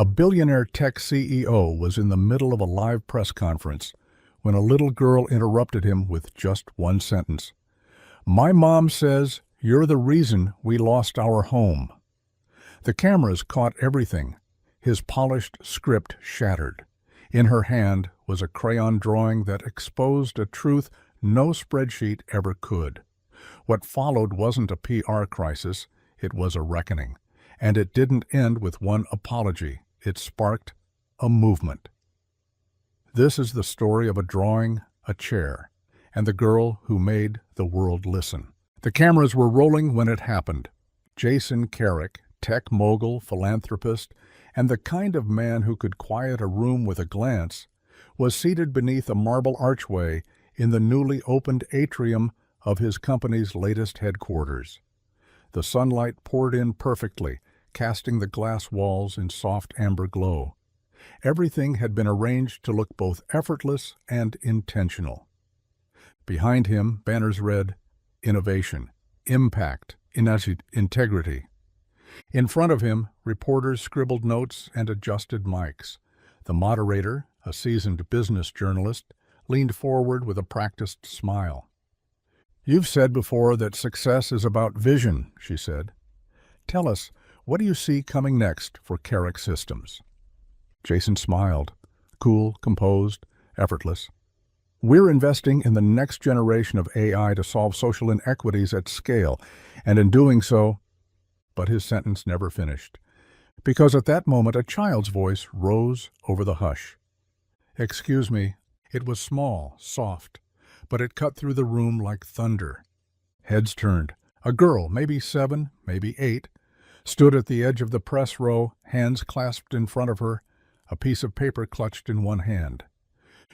A billionaire tech CEO was in the middle of a live press conference when a little girl interrupted him with just one sentence. "My mom says you're the reason we lost our home." The cameras caught everything. His polished script shattered. In her hand was a crayon drawing that exposed a truth no spreadsheet ever could. What followed wasn't a PR crisis, it was a reckoning. And it didn't end with one apology. It sparked a movement. This is the story of a drawing, a chair, and the girl who made the world listen. The cameras were rolling when it happened. Jason Carrick, tech mogul, philanthropist, and the kind of man who could quiet a room with a glance, was seated beneath a marble archway in the newly opened atrium of his company's latest headquarters. The sunlight poured in perfectly, casting the glass walls in soft amber glow. Everything had been arranged to look both effortless and intentional. Behind him, banners read, "Innovation, Impact, Integrity." In front of him, reporters scribbled notes and adjusted mics. The moderator, a seasoned business journalist, leaned forward with a practiced smile. "You've said before that success is about vision," she said. "Tell us, what do you see coming next for Carrick Systems?" Jason smiled, cool, composed, effortless. "We're investing in the next generation of AI to solve social inequities at scale, and in doing so—" But his sentence never finished, because at that moment a child's voice rose over the hush. "Excuse me." It was small, soft, but it cut through the room like thunder. Heads turned. A girl, maybe 7, maybe 8, stood at the edge of the press row, hands clasped in front of her, a piece of paper clutched in one hand.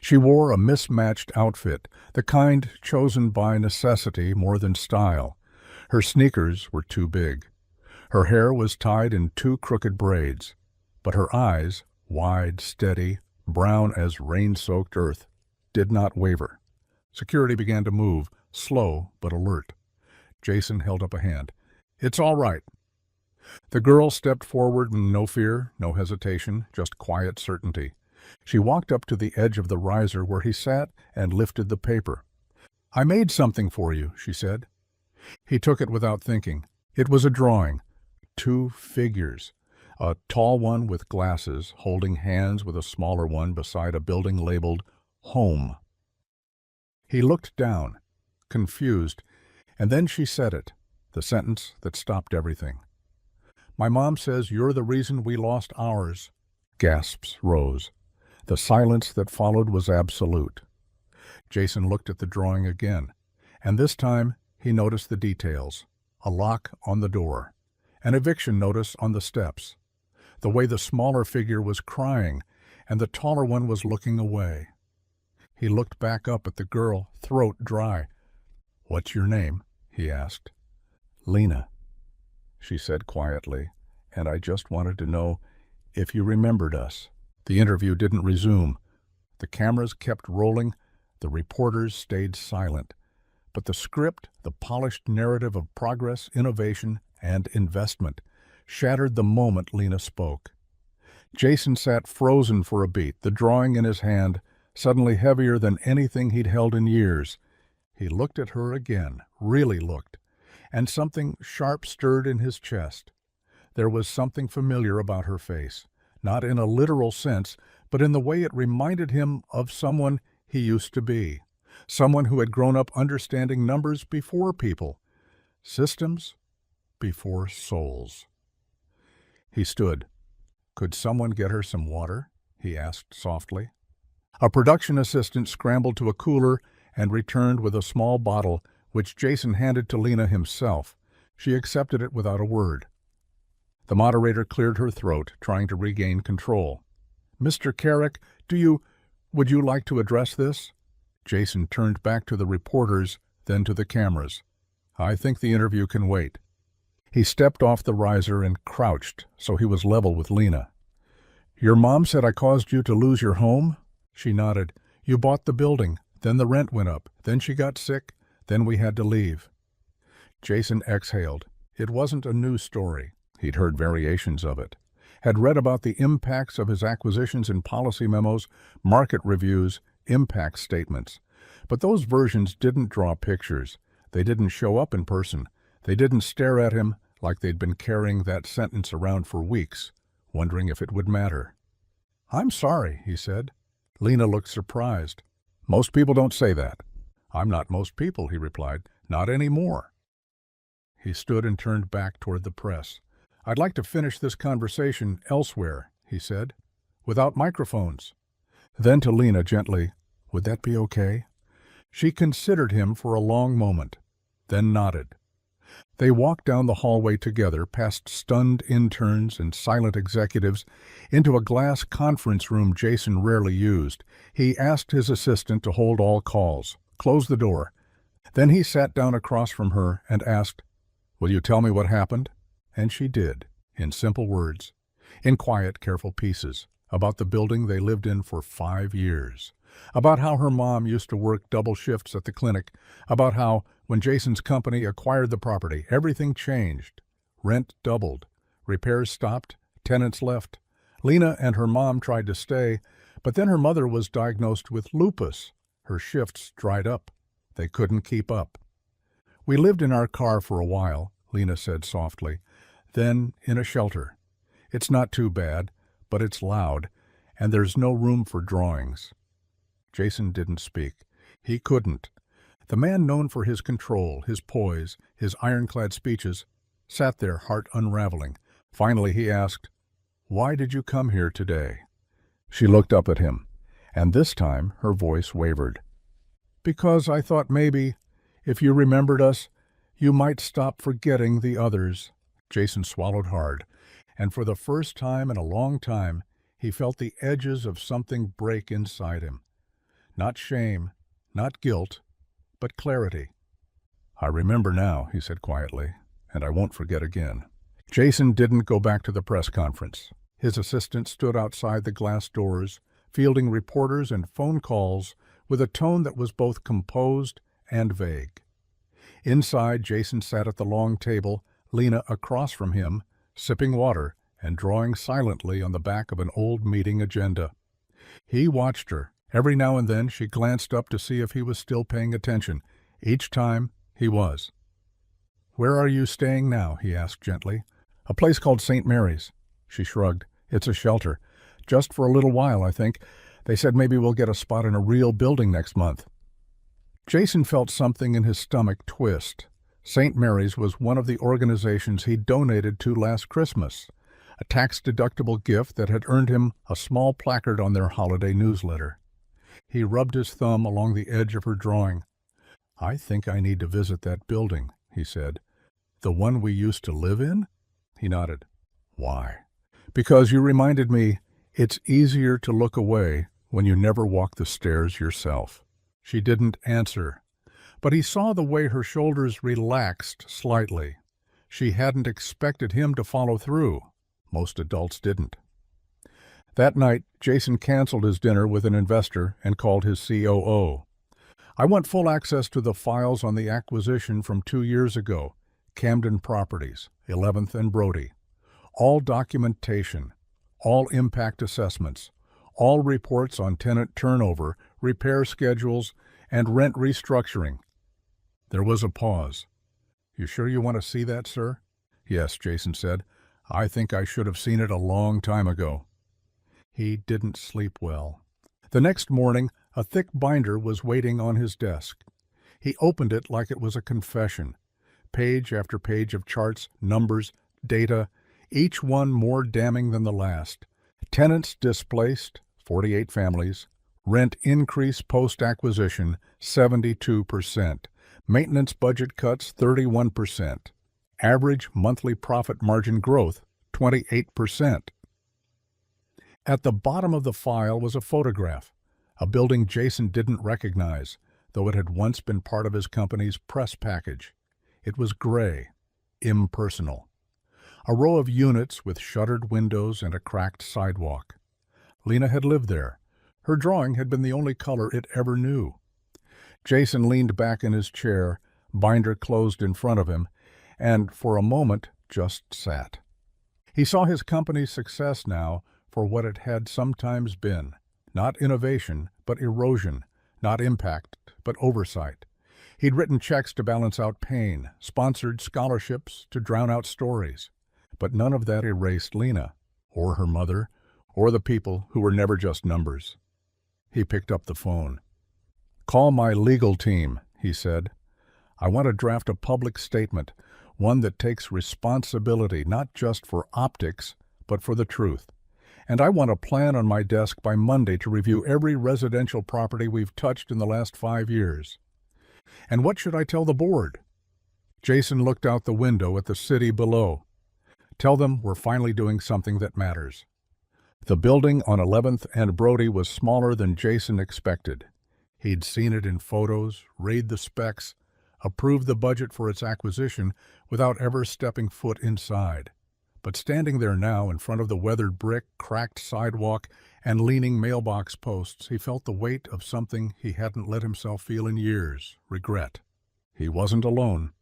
She wore a mismatched outfit, the kind chosen by necessity more than style. Her sneakers were too big. Her hair was tied in 2 crooked braids, but her eyes, wide, steady, brown as rain-soaked earth, did not waver. Security began to move, slow but alert. Jason held up a hand. "It's all right." The girl stepped forward with no fear, no hesitation, just quiet certainty. She walked up to the edge of the riser where he sat and lifted the paper. "I made something for you," she said. He took it without thinking. It was a drawing. 2 figures. A tall one with glasses, holding hands with a smaller one beside a building labeled Home. He looked down, confused, and then she said it, the sentence that stopped everything. "My mom says you're the reason we lost ours." Gasps rose. The silence that followed was absolute. Jason looked at the drawing again, and this time he noticed the details. A lock on the door, an eviction notice on the steps, the way the smaller figure was crying and the taller one was looking away. He looked back up at the girl, throat dry. "What's your name?" he asked. "Lina," she said quietly, "and I just wanted to know if you remembered us." The interview didn't resume. The cameras kept rolling, the reporters stayed silent. But the script, the polished narrative of progress, innovation, and investment, shattered the moment Lina spoke. Jason sat frozen for a beat, the drawing in his hand, suddenly heavier than anything he'd held in years. He looked at her again, really looked, and something sharp stirred in his chest. There was something familiar about her face, not in a literal sense, but in the way it reminded him of someone he used to be, someone who had grown up understanding numbers before people, systems before souls. He stood. "Could someone get her some water?" he asked softly. A production assistant scrambled to a cooler and returned with a small bottle, which Jason handed to Lina himself. She accepted it without a word. The moderator cleared her throat, trying to regain control. "Mr. Carrick, would you like to address this?" Jason turned back to the reporters, then to the cameras. "I think the interview can wait." He stepped off the riser and crouched so he was level with Lina. "Your mom said I caused you to lose your home?" She nodded. "You bought the building, then the rent went up, then she got sick, then we had to leave." Jason exhaled. It wasn't a new story. He'd heard variations of it. had read about the impacts of his acquisitions in policy memos, market reviews, impact statements. But those versions didn't draw pictures. They didn't show up in person. They didn't stare at him like they'd been carrying that sentence around for weeks, wondering if it would matter. "I'm sorry," he said. Lina looked surprised. "Most people don't say that." "I'm not most people," he replied. "Not anymore." He stood and turned back toward the press. "I'd like to finish this conversation elsewhere," he said, "without microphones." Then to Lina gently, "Would that be okay?" She considered him for a long moment, then nodded. They walked down the hallway together, past stunned interns and silent executives, into a glass conference room Jason rarely used. He asked his assistant to hold all calls, close the door. Then he sat down across from her and asked, "Will you tell me what happened?" And she did, in simple words, in quiet, careful pieces, about the building they lived in for 5 years, about how her mom used to work double shifts at the clinic, about how, when Jason's company acquired the property, everything changed. Rent doubled, repairs stopped, tenants left. Lina and her mom tried to stay, but then her mother was diagnosed with lupus. Her shifts dried up. They couldn't keep up. "We lived in our car for a while," Lina said softly, "then in a shelter. It's not too bad, but it's loud, and there's no room for drawings." Jason didn't speak. He couldn't. The man known for his control, his poise, his ironclad speeches, sat there, heart unraveling. Finally he asked, "Why did you come here today?" She looked up at him, and this time her voice wavered. "Because I thought maybe, if you remembered us, you might stop forgetting the others." Jason swallowed hard, and for the first time in a long time, he felt the edges of something break inside him. Not shame, not guilt, but clarity. "I remember now," he said quietly, "and I won't forget again." Jason didn't go back to the press conference. His assistant stood outside the glass doors, fielding reporters and phone calls with a tone that was both composed and vague. Inside, Jason sat at the long table, Lina across from him, sipping water and drawing silently on the back of an old meeting agenda. He watched her. Every now and then she glanced up to see if he was still paying attention. Each time, he was. "Where are you staying now?" he asked gently. "A place called St. Mary's." She shrugged. "It's a shelter. Just for a little while, I think. They said maybe we'll get a spot in a real building next month." Jason felt something in his stomach twist. St. Mary's was one of the organizations he donated to last Christmas, a tax-deductible gift that had earned him a small placard on their holiday newsletter. He rubbed his thumb along the edge of her drawing. "I think I need to visit that building," he said. "The one we used to live in?" He nodded. "Why?" "Because you reminded me it's easier to look away when you never walk the stairs yourself." She didn't answer, but he saw the way her shoulders relaxed slightly. She hadn't expected him to follow through. Most adults didn't. That night, Jason canceled his dinner with an investor and called his COO. "I want full access to the files on the acquisition from 2 years ago, Camden Properties, 11th and Brody. All documentation, all impact assessments, all reports on tenant turnover, repair schedules, and rent restructuring." There was a pause. "You sure you want to see that, sir?" "Yes," Jason said. "I think I should have seen it a long time ago." He didn't sleep well. The next morning, a thick binder was waiting on his desk. He opened it like it was a confession. Page after page of charts, numbers, data, each one more damning than the last. Tenants displaced, 48 families. Rent increase post-acquisition, 72%. Maintenance budget cuts, 31%. Average monthly profit margin growth, 28%. At the bottom of the file was a photograph, a building Jason didn't recognize, though it had once been part of his company's press package. It was gray, impersonal. A row of units with shuttered windows and a cracked sidewalk. Lina had lived there. Her drawing had been the only color it ever knew. Jason leaned back in his chair, binder closed in front of him, and for a moment just sat. He saw his company's success now for what it had sometimes been. Not innovation, but erosion. Not impact, but oversight. He'd written checks to balance out pain, sponsored scholarships to drown out stories. But none of that erased Lina, or her mother, or the people who were never just numbers. He picked up the phone. "Call my legal team," he said. "I want to draft a public statement, one that takes responsibility not just for optics, but for the truth. And I want a plan on my desk by Monday to review every residential property we've touched in the last 5 years. And what should I tell the board?" Jason looked out the window at the city below. "Tell them we're finally doing something that matters." The building on 11th and Brody was smaller than Jason expected. He'd seen it in photos, read the specs, approved the budget for its acquisition without ever stepping foot inside. But standing there now in front of the weathered brick, cracked sidewalk, and leaning mailbox posts, he felt the weight of something he hadn't let himself feel in years: regret. He wasn't alone.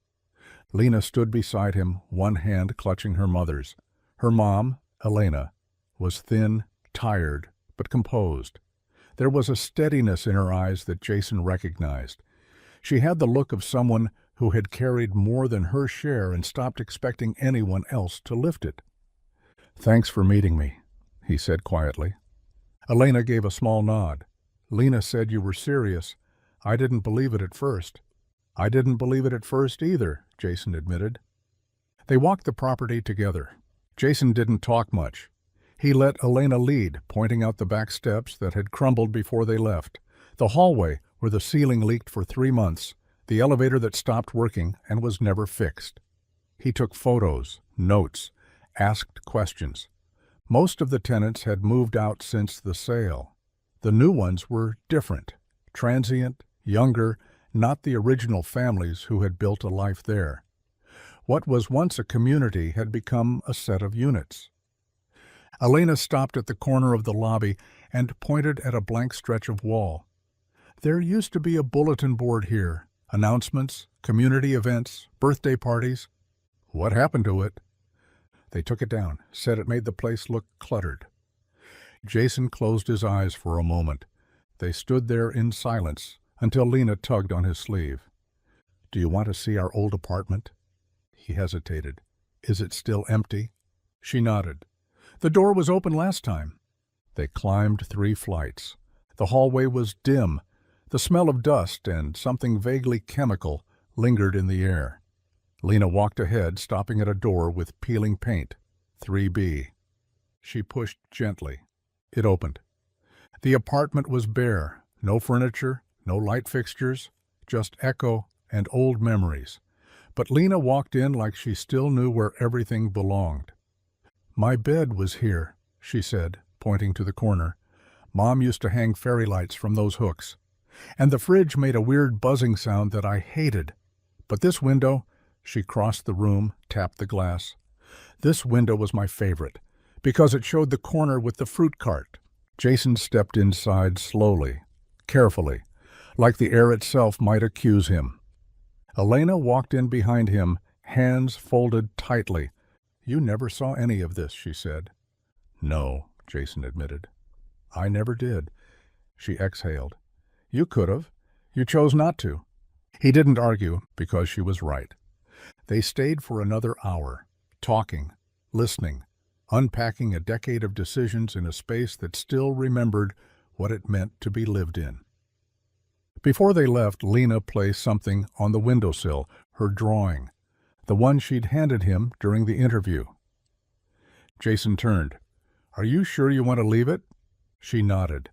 Lina stood beside him, one hand clutching her mother's. Her mom, Elena, was thin, tired, but composed. There was a steadiness in her eyes that Jason recognized. She had the look of someone who had carried more than her share and stopped expecting anyone else to lift it. "Thanks for meeting me," he said quietly. Elena gave a small nod. "Lina said you were serious. I didn't believe it at first." "I didn't believe it at first either," Jason admitted. They walked the property together. Jason didn't talk much. He let Elena lead, pointing out the back steps that had crumbled before they left, the hallway where the ceiling leaked for 3 months, the elevator that stopped working and was never fixed. He took photos, notes, asked questions. Most of the tenants had moved out since the sale. The new ones were different, transient, younger, not the original families who had built a life there. What was once a community had become a set of units. Elena stopped at the corner of the lobby and pointed at a blank stretch of wall. "There used to be a bulletin board here. Announcements, community events, birthday parties. What happened to it?" They took it down, said it made the place look cluttered. Jason closed his eyes for a moment. They stood there in silence until Lina tugged on his sleeve. "Do you want to see our old apartment?" He hesitated. "Is it still empty?" She nodded. "The door was open last time." They climbed 3 flights. The hallway was dim. The smell of dust and something vaguely chemical lingered in the air. Lina walked ahead, stopping at a door with peeling paint. 3B. She pushed gently. It opened. The apartment was bare. No furniture, no light fixtures, just echo and old memories. But Lina walked in like she still knew where everything belonged. "My bed was here," she said, pointing to the corner. "Mom used to hang fairy lights from those hooks. And the fridge made a weird buzzing sound that I hated. But this window," she crossed the room, tapped the glass. "This window was my favorite, because it showed the corner with the fruit cart." Jason stepped inside slowly, carefully, like the air itself might accuse him. Elena walked in behind him, hands folded tightly. "You never saw any of this," she said. "No," Jason admitted. "I never did." She exhaled. "You could have. You chose not to." He didn't argue, because she was right. They stayed for another hour, talking, listening, unpacking a decade of decisions in a space that still remembered what it meant to be lived in. Before they left, Lina placed something on the windowsill, her drawing, the one she'd handed him during the interview. Jason turned. "Are you sure you want to leave it?" She nodded.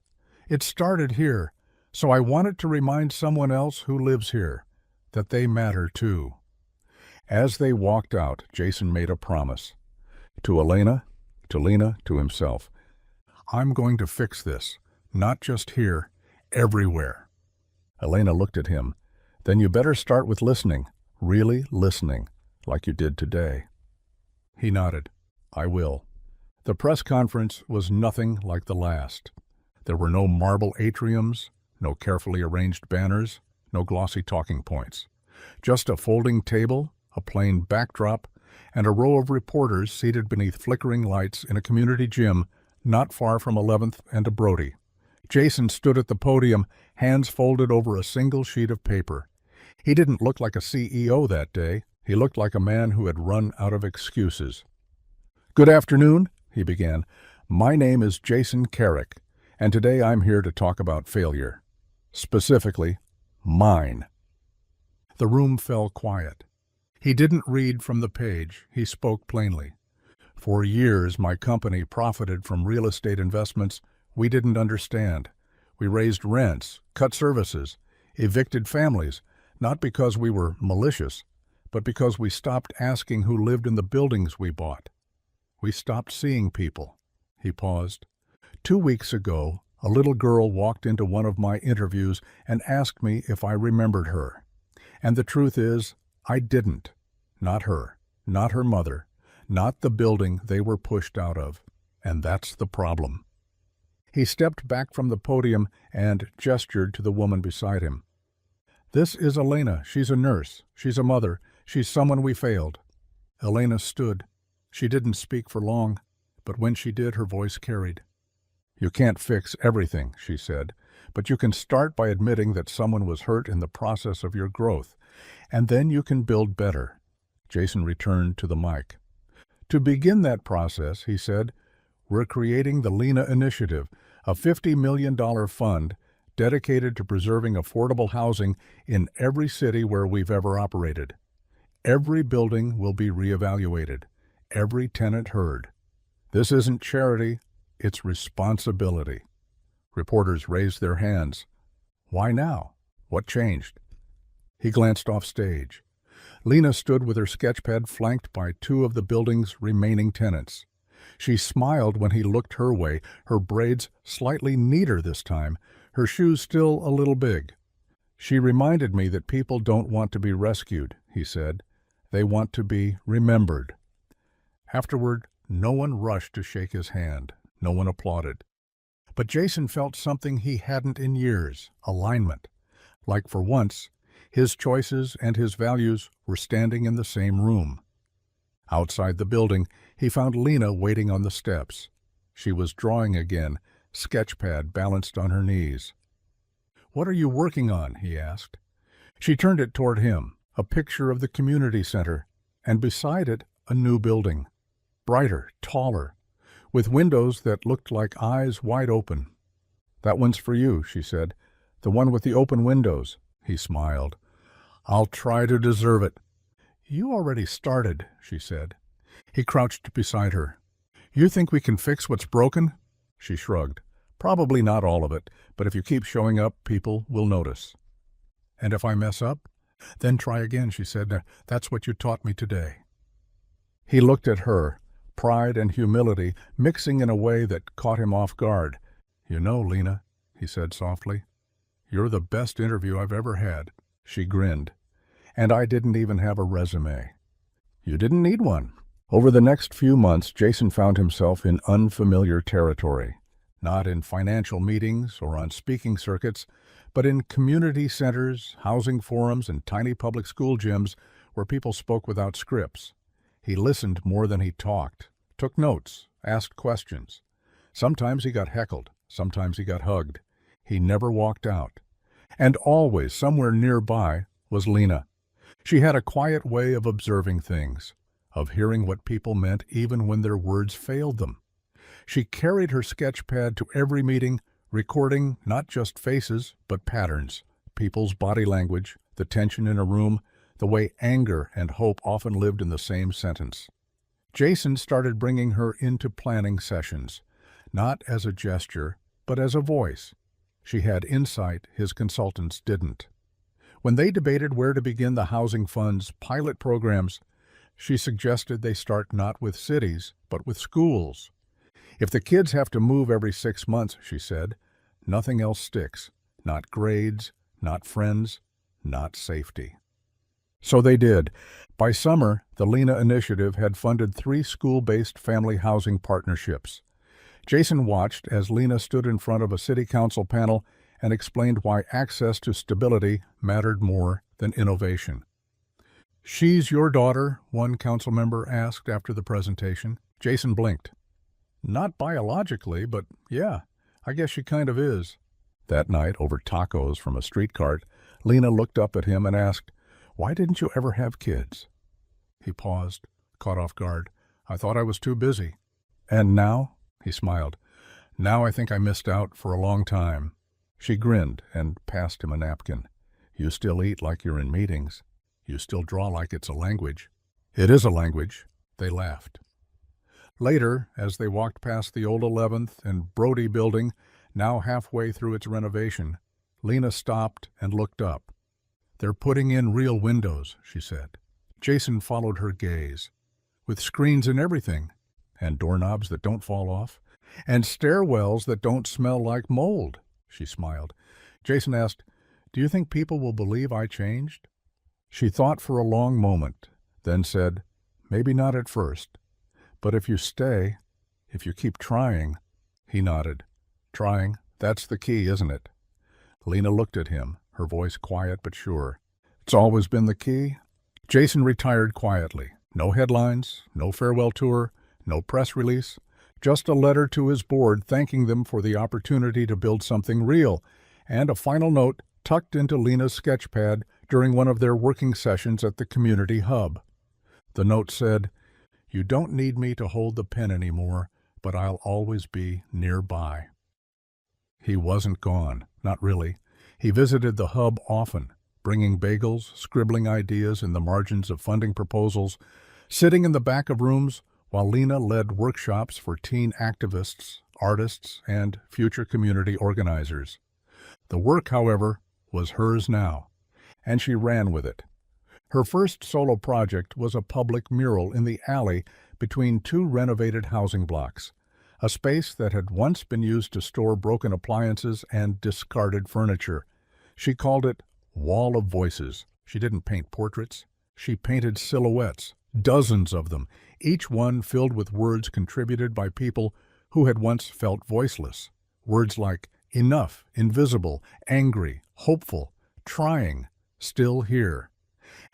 "It started here, so I want it to remind someone else who lives here that they matter too." As they walked out, Jason made a promise. To Elena, to Lina, to himself. "I'm going to fix this, not just here, everywhere." Elena looked at him. "Then you better start with listening, really listening, like you did today." He nodded. "I will." The press conference was nothing like the last. There were no marble atriums, no carefully arranged banners, no glossy talking points. Just a folding table, a plain backdrop, and a row of reporters seated beneath flickering lights in a community gym not far from 11th and Brody. Jason stood at the podium, hands folded over a single sheet of paper. He didn't look like a CEO that day. He looked like a man who had run out of excuses. "Good afternoon," he began. "My name is Jason Carrick, and today I'm here to talk about failure. Specifically, mine." The room fell quiet. He didn't read from the page. He spoke plainly. "For years, my company profited from real estate investments we didn't understand. We raised rents, cut services, evicted families, not because we were malicious, but because we stopped asking who lived in the buildings we bought. We stopped seeing people." He paused. "2 weeks ago, a little girl walked into one of my interviews and asked me if I remembered her. And the truth is, I didn't. Not her, not her mother, not the building they were pushed out of. And that's the problem." He stepped back from the podium and gestured to the woman beside him. "This is Lina. She's a nurse. She's a mother. She's someone we failed." Elena stood. She didn't speak for long, but when she did, her voice carried. "You can't fix everything," she said, "but you can start by admitting that someone was hurt in the process of your growth, and then you can build better." Jason returned to the mic. "To begin that process," he said, "we're creating the Lina Initiative, a $50 million fund dedicated to preserving affordable housing in every city where we've ever operated. Every building will be reevaluated, every tenant heard. This isn't charity, it's responsibility." Reporters raised their hands. "Why now? What changed?" He glanced off stage. Lina stood with her sketchpad flanked by 2 of the building's remaining tenants. She smiled when he looked her way, her braids slightly neater this time, her shoes still a little big. "She reminded me that people don't want to be rescued," he said. "They want to be remembered." Afterward, no one rushed to shake his hand. No one applauded. But Jason felt something he hadn't in years, alignment. Like for once, his choices and his values were standing in the same room. Outside the building, he found Lina waiting on the steps. She was drawing again, sketchpad balanced on her knees. "What are you working on?" he asked. She turned it toward him, a picture of the community center, and beside it, a new building. Brighter, taller, with windows that looked like eyes wide open. "That one's for you," she said. "The one with the open windows." He smiled. "I'll try to deserve it." "You already started," she said. He crouched beside her. "You think we can fix what's broken?" She shrugged. "Probably not all of it, but if you keep showing up, people will notice." "And if I mess up?" "Then try again," she said. "That's what you taught me today." He looked at her, pride and humility mixing in a way that caught him off guard. "You know, Lina," he said softly, "you're the best interview I've ever had." She grinned. "And I didn't even have a resume." "You didn't need one." Over the next few months, Jason found himself in unfamiliar territory. Not in financial meetings or on speaking circuits, but in community centers, housing forums, and tiny public school gyms where people spoke without scripts. He listened more than he talked, took notes, asked questions. Sometimes he got heckled, sometimes he got hugged. He never walked out. And always, somewhere nearby, was Lina. She had a quiet way of observing things, of hearing what people meant even when their words failed them. She carried her sketchpad to every meeting, recording not just faces, but patterns, people's body language, the tension in a room, the way anger and hope often lived in the same sentence. Jason started bringing her into planning sessions, not as a gesture, but as a voice. She had insight his consultants didn't. When they debated where to begin the housing fund's pilot programs, she suggested they start not with cities, but with schools. If the kids have to move every 6 months, she said, nothing else sticks. Not grades, not friends, not safety. So they did. By summer, the Lina Initiative had funded 3 school-based family housing partnerships. Jason watched as Lina stood in front of a city council panel and explained why access to stability mattered more than innovation. "She's your daughter?" one council member asked after the presentation. Jason blinked. "Not biologically, but yeah, I guess she kind of is." That night, over tacos from a street cart, Lina looked up at him and asked, "Why didn't you ever have kids?" He paused, caught off guard. "I thought I was too busy." "And now?" He smiled. "Now I think I missed out for a long time." She grinned and passed him a napkin. "You still eat like you're in meetings. You still draw like it's a language." "It is a language." They laughed. Later, as they walked past the old 11th and Brody building, now halfway through its renovation, Lina stopped and looked up. "They're putting in real windows," she said. Jason followed her gaze. "With screens and everything, and doorknobs that don't fall off, and stairwells that don't smell like mold," she smiled. Jason asked, "Do you think people will believe I changed?" She thought for a long moment, then said, "Maybe not at first, but if you stay, if you keep trying." He nodded. "Trying, that's the key, isn't it?" Lina looked at him, her voice quiet but sure. "It's always been the key?" Jason retired quietly. No headlines, no farewell tour, no press release, just a letter to his board thanking them for the opportunity to build something real, and a final note tucked into Lina's sketchpad during one of their working sessions at the community hub. The note said, "You don't need me to hold the pen anymore, but I'll always be nearby." He wasn't gone, not really. He visited the hub often, bringing bagels, scribbling ideas in the margins of funding proposals, sitting in the back of rooms while Lina led workshops for teen activists, artists, and future community organizers. The work, however, was hers now, and she ran with it. Her first solo project was a public mural in the alley between two renovated housing blocks, a space that had once been used to store broken appliances and discarded furniture. She called it Wall of Voices. She didn't paint portraits. She painted silhouettes, dozens of them, each one filled with words contributed by people who had once felt voiceless. Words like enough, invisible, angry, hopeful, trying, still here.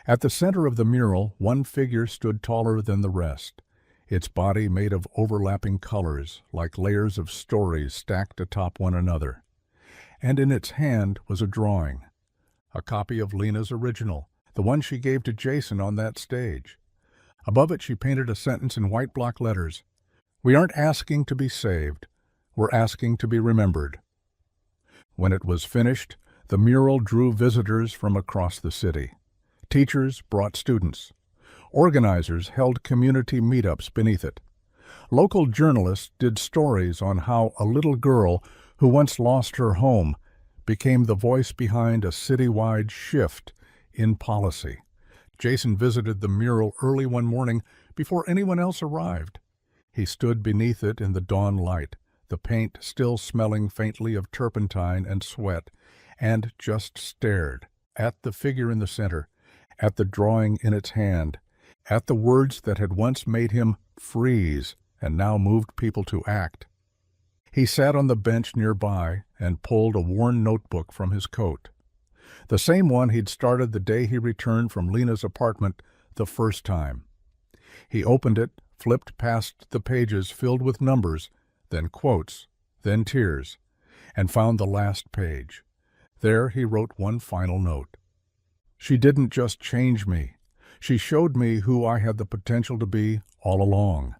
At the center of the mural, one figure stood taller than the rest, its body made of overlapping colors, like layers of stories stacked atop one another. And in its hand was a drawing, a copy of Lina's original, the one she gave to Jason on that stage. Above it she painted a sentence in white block letters. "We aren't asking to be saved, we're asking to be remembered." When it was finished, the mural drew visitors from across the city. Teachers brought students. Organizers held community meetups beneath it. Local journalists did stories on how a little girl who once lost her home became the voice behind a citywide shift in policy. Jason visited the mural early one morning before anyone else arrived. He stood beneath it in the dawn light, the paint still smelling faintly of turpentine and sweat, and just stared at the figure in the center, at the drawing in its hand, at the words that had once made him freeze and now moved people to act. He sat on the bench nearby and pulled a worn notebook from his coat, the same one he'd started the day he returned from Lina's apartment the first time. He opened it, flipped past the pages filled with numbers, then quotes, then tears, and found the last page. There he wrote one final note. "She didn't just change me. She showed me who I had the potential to be all along."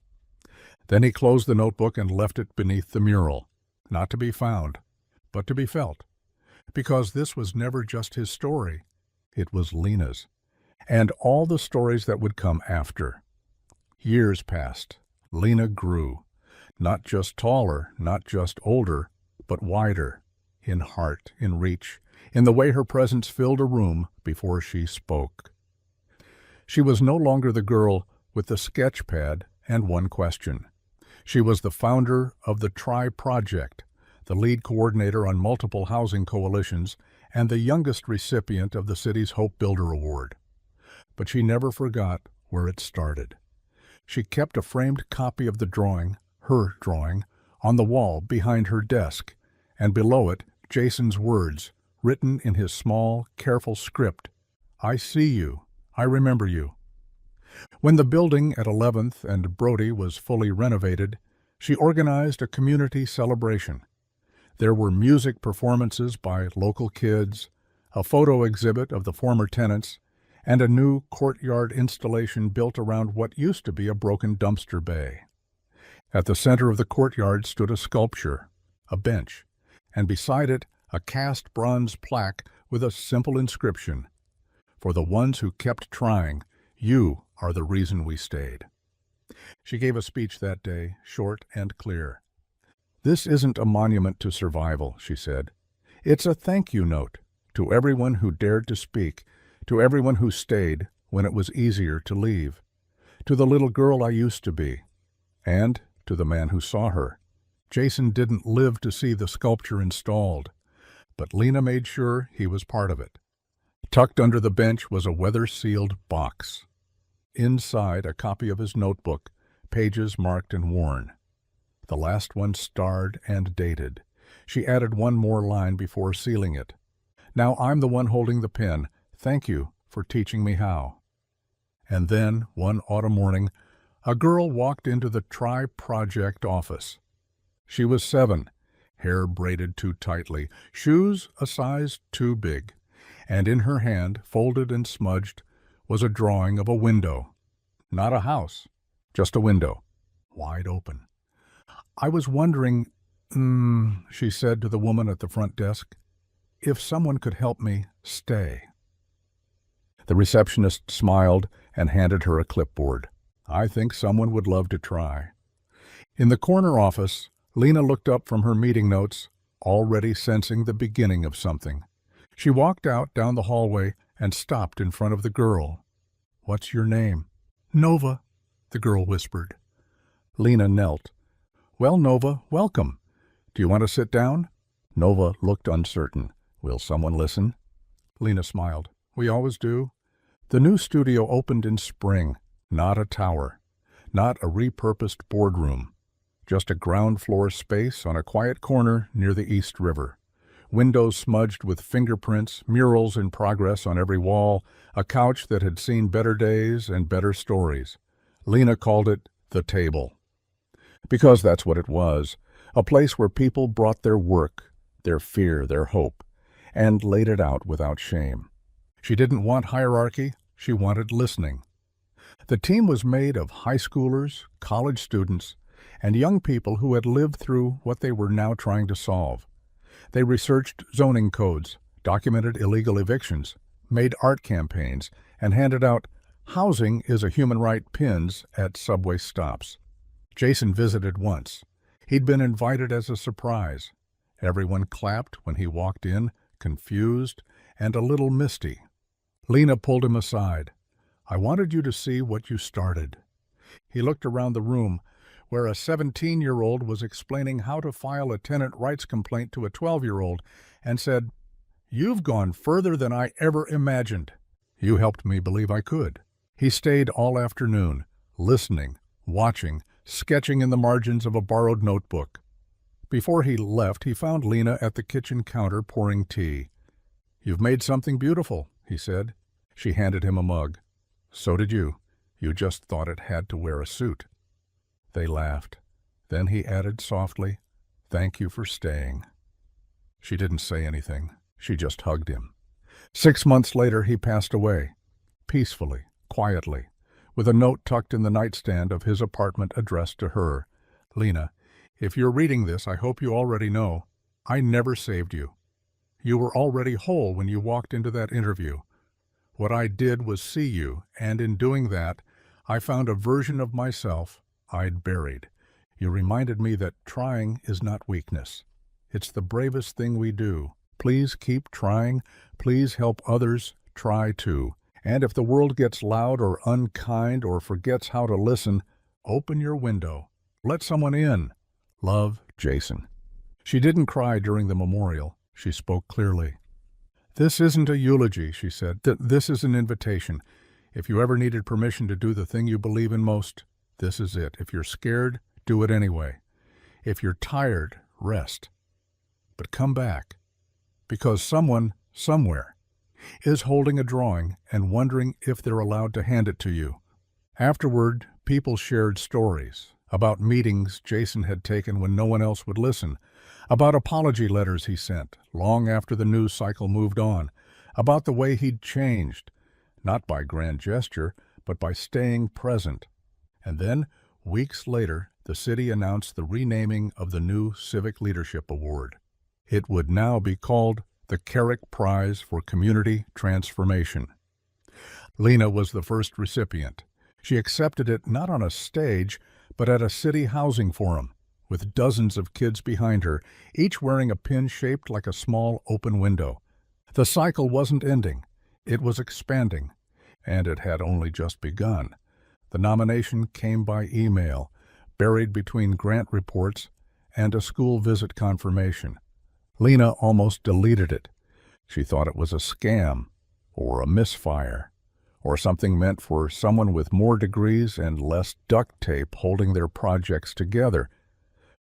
Then he closed the notebook and left it beneath the mural, not to be found, but to be felt. Because this was never just his story, it was Lina's, and all the stories that would come after. Years passed. Lina grew, not just taller, not just older, but wider, in heart, in reach, in the way her presence filled a room before she spoke. She was no longer the girl with the sketch pad and one question. She was the founder of the Try Project, the lead coordinator on multiple housing coalitions, and the youngest recipient of the city's Hope Builder Award. But she never forgot where it started. She kept a framed copy of the drawing, her drawing, on the wall behind her desk, and below it, Jason's words, written in his small, careful script. "I see you. I remember you." When the building at 11th and Brody was fully renovated, she organized a community celebration. There were music performances by local kids, a photo exhibit of the former tenants, and a new courtyard installation built around what used to be a broken dumpster bay. At the center of the courtyard stood a sculpture, a bench, and beside it a cast bronze plaque with a simple inscription, "For the ones who kept trying, you are the reason we stayed." She gave a speech that day, short and clear. "This isn't a monument to survival," she said. "It's a thank you note to everyone who dared to speak, to everyone who stayed when it was easier to leave, to the little girl I used to be, and to the man who saw her." Jason didn't live to see the sculpture installed, but Lina made sure he was part of it. Tucked under the bench was a weather-sealed box. Inside, a copy of his notebook, pages marked and worn. The last one starred and dated. She added one more line before sealing it. "Now I'm the one holding the pen. Thank you for teaching me how." And then, one autumn morning, a girl walked into the Tri-Project office. She was 7, hair braided too tightly, shoes a size too big, and in her hand, folded and smudged, was a drawing of a window. Not a house, just a window, wide open. "I was wondering," she said to the woman at the front desk, "if someone could help me stay." The receptionist smiled and handed her a clipboard. "I think someone would love to try." In the corner office, Lina looked up from her meeting notes, already sensing the beginning of something. She walked out down the hallway and stopped in front of the girl. "What's your name?" "Nova," the girl whispered. Lina knelt. "Well, Nova, welcome. Do you want to sit down?" Nova looked uncertain. "Will someone listen?" Lina smiled. "We always do." The new studio opened in spring. Not a tower. Not a repurposed boardroom. Just a ground-floor space on a quiet corner near the East River. Windows smudged with fingerprints, murals in progress on every wall, a couch that had seen better days and better stories. Lina called it the table. Because that's what it was, a place where people brought their work, their fear, their hope, and laid it out without shame. She didn't want hierarchy, she wanted listening. The team was made of high schoolers, college students, and young people who had lived through what they were now trying to solve. They researched zoning codes, documented illegal evictions, made art campaigns, and handed out "Housing is a Human Right" pins at subway stops. Jason visited once. He'd been invited as a surprise. Everyone clapped when he walked in, confused and a little misty. Lina pulled him aside. "I wanted you to see what you started." He looked around the room, where a 17-year-old was explaining how to file a tenant rights complaint to a 12-year-old, and said, "You've gone further than I ever imagined. You helped me believe I could." He stayed all afternoon, listening, watching, sketching in the margins of a borrowed notebook. Before he left, he found Lina at the kitchen counter pouring tea. "You've made something beautiful," he said. She handed him a mug. "So did you. You just thought it had to wear a suit." They laughed. Then he added softly, "Thank you for staying." She didn't say anything. She just hugged him. 6 months later, he passed away. Peacefully, quietly, with a note tucked in the nightstand of his apartment addressed to her. "Lina, if you're reading this, I hope you already know, I never saved you. You were already whole when you walked into that interview. What I did was see you, and in doing that, I found a version of myself I'd buried. You reminded me that trying is not weakness. It's the bravest thing we do. Please keep trying. Please help others try too. And if the world gets loud or unkind or forgets how to listen, open your window. Let someone in. Love, Jason." She didn't cry during the memorial. She spoke clearly. "This isn't a eulogy," she said. "This is an invitation. If you ever needed permission to do the thing you believe in most, this is it. If you're scared, do it anyway. If you're tired, rest. But come back. Because someone, somewhere, is holding a drawing and wondering if they're allowed to hand it to you. Afterward, people shared stories about meetings Jason had taken when no one else would listen, about apology letters he sent long after the news cycle moved on, about the way he'd changed, not by grand gesture, but by staying present. And then, weeks later, the city announced the renaming of the new Civic Leadership Award. It would now be called the Carrick Prize for Community Transformation. Lina was the first recipient. She accepted it not on a stage, but at a city housing forum, with dozens of kids behind her, each wearing a pin shaped like a small open window. The cycle wasn't ending. It was expanding, and it had only just begun. The nomination came by email, buried between grant reports and a school visit confirmation. Lina almost deleted it. She thought it was a scam, or a misfire, or something meant for someone with more degrees and less duct tape holding their projects together.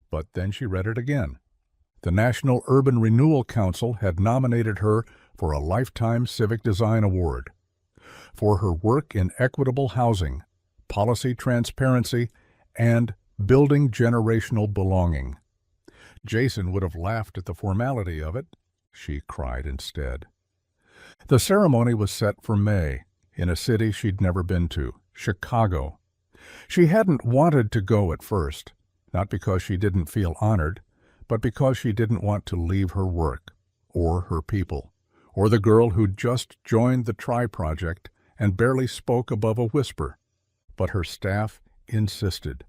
But then she read it again. The National Urban Renewal Council had nominated her for a Lifetime Civic Design Award for her work in equitable housing, policy transparency, and building generational belonging. Jason would have laughed at the formality of it. She cried instead. The ceremony was set for May, in a city she'd never been to, Chicago. She hadn't wanted to go at first, not because she didn't feel honored, but because she didn't want to leave her work, or her people, or the girl who'd just joined the Try Project and barely spoke above a whisper. But her staff insisted.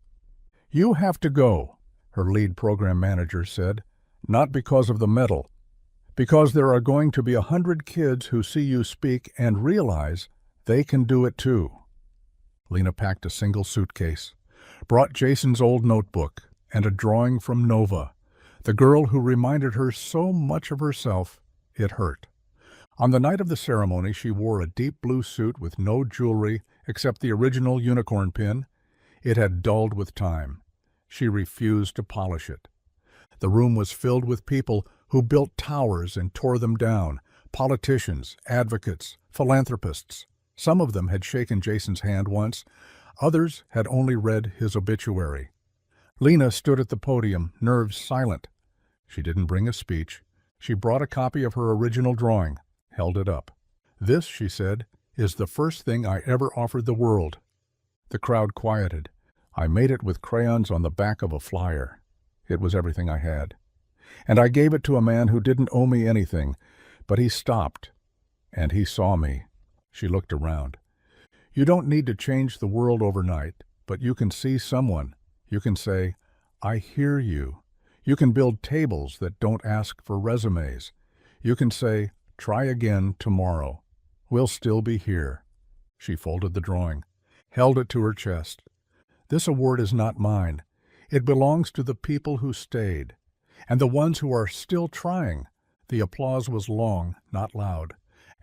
"You have to go," her lead program manager said, "not because of the medal, because there are going to be 100 kids who see you speak and realize they can do it too." Lina packed a single suitcase, brought Jason's old notebook and a drawing from Nova, the girl who reminded her so much of herself it hurt. On the night of the ceremony, she wore a deep blue suit with no jewelry except the original unicorn pin. It had dulled with time. She refused to polish it. The room was filled with people who built towers and tore them down, politicians, advocates, philanthropists. Some of them had shaken Jason's hand once. Others had only read his obituary. Lina stood at the podium, nerves silent. She didn't bring a speech. She brought a copy of her original drawing, held it up. "This," she said, "is the first thing I ever offered the world." The crowd quieted. "I made it with crayons on the back of a flyer. It was everything I had. And I gave it to a man who didn't owe me anything, but he stopped, and he saw me." She looked around. "You don't need to change the world overnight, but you can see someone. You can say, 'I hear you.' You can build tables that don't ask for resumes. You can say, 'Try again tomorrow. We'll still be here.'" She folded the drawing, held it to her chest. "This award is not mine. It belongs to the people who stayed, and the ones who are still trying." The applause was long, not loud.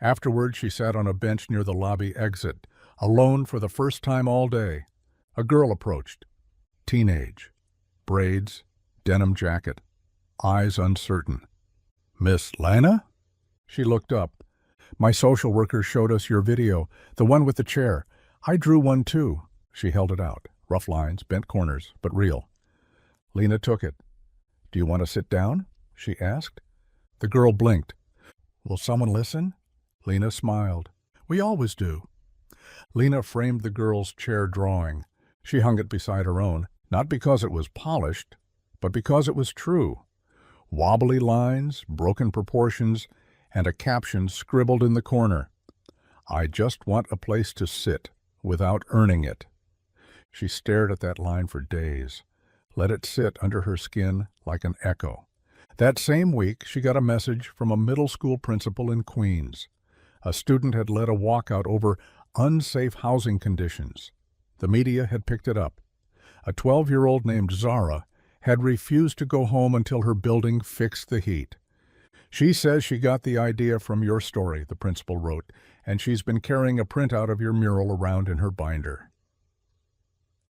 Afterward, she sat on a bench near the lobby exit, alone for the first time all day. A girl approached. Teenage. Braids, denim jacket, eyes uncertain. "Miss Lina?" She looked up. "My social worker showed us your video, the one with the chair. I drew one too." She held it out. Rough lines, bent corners, but real. Lina took it. "Do you want to sit down?" she asked. The girl blinked. "Will someone listen?" Lina smiled. "We always do." Lina framed the girl's chair drawing. She hung it beside her own, not because it was polished, but because it was true. Wobbly lines, broken proportions, and a caption scribbled in the corner. "I just want a place to sit, without earning it." She stared at that line for days, let it sit under her skin like an echo. That same week, she got a message from a middle school principal in Queens. A student had led a walkout over unsafe housing conditions. The media had picked it up. A 12-year-old named Zara had refused to go home until her building fixed the heat. "She says she got the idea from your story," the principal wrote, "and she's been carrying a printout of your mural around in her binder."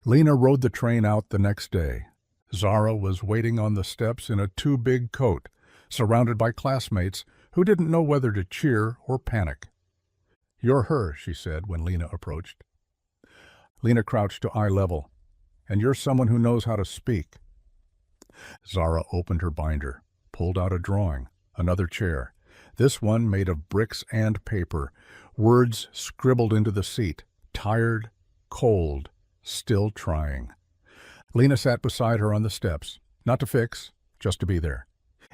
Lina rode the train out the next day. Zara was waiting on the steps in a too-big coat, surrounded by classmates who didn't know whether to cheer or panic. "You're her," she said when Lina approached. Lina crouched to eye level. "And you're someone who knows how to speak." Zara opened her binder, pulled out a drawing, another chair, this one made of bricks and paper, words scribbled into the seat, tired, cold, still trying. Lina sat beside her on the steps, not to fix, just to be there.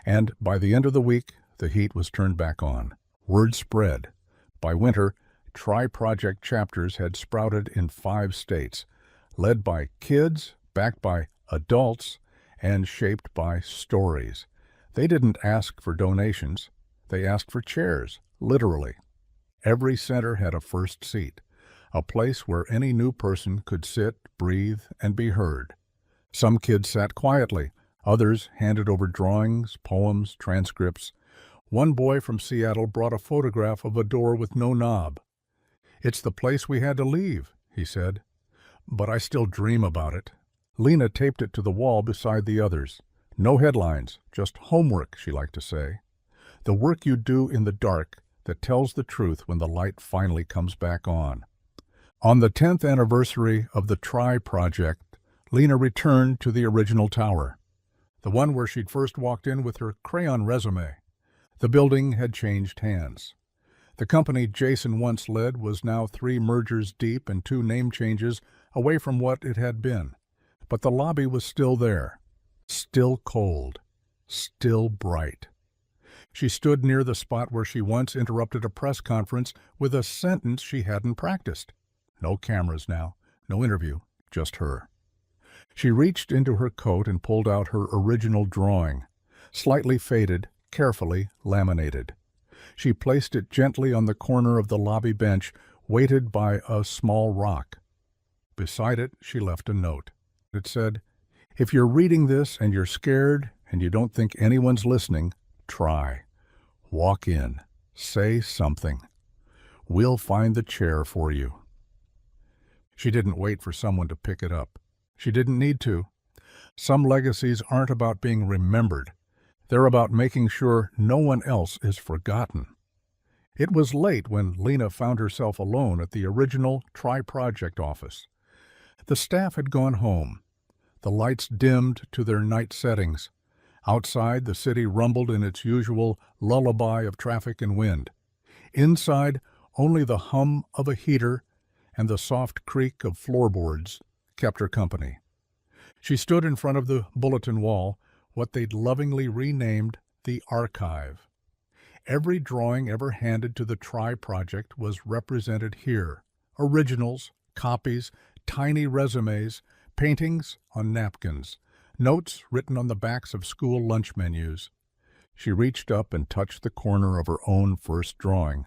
And by the end of the week, the heat was turned back on. Word spread. By winter, tri-project chapters had sprouted in 5 states, led by kids, backed by adults, and shaped by stories. They didn't ask for donations. They asked for chairs, literally. Every center had a first seat, a place where any new person could sit, breathe, and be heard. Some kids sat quietly. Others handed over drawings, poems, transcripts. One boy from Seattle brought a photograph of a door with no knob. "It's the place we had to leave," he said. "But I still dream about it." Lina taped it to the wall beside the others. No headlines, just homework, she liked to say. The work you do in the dark that tells the truth when the light finally comes back on. On the 10th anniversary of the Try Project, Lina returned to the original tower, the one where she'd first walked in with her crayon resume. The building had changed hands. The company Jason once led was now 3 mergers deep and 2 name changes away from what it had been. But the lobby was still there, still cold, still bright. She stood near the spot where she once interrupted a press conference with a sentence she hadn't practiced. No cameras now, no interview, just her. She reached into her coat and pulled out her original drawing, slightly faded, carefully laminated. She placed it gently on the corner of the lobby bench, weighted by a small rock. Beside it, she left a note. It said, "If you're reading this and you're scared and you don't think anyone's listening, try. Walk in. Say something. We'll find the chair for you." She didn't wait for someone to pick it up. She didn't need to. Some legacies aren't about being remembered. They're about making sure no one else is forgotten. It was late when Lina found herself alone at the original Tri-Project office. The staff had gone home. The lights dimmed to their night settings. Outside, the city rumbled in its usual lullaby of traffic and wind. Inside, only the hum of a heater and the soft creak of floorboards kept her company. She stood in front of the bulletin wall, what they'd lovingly renamed the archive. Every drawing ever handed to the Try Project was represented here. Originals, copies, tiny resumes, paintings on napkins, notes written on the backs of school lunch menus. She reached up and touched the corner of her own first drawing.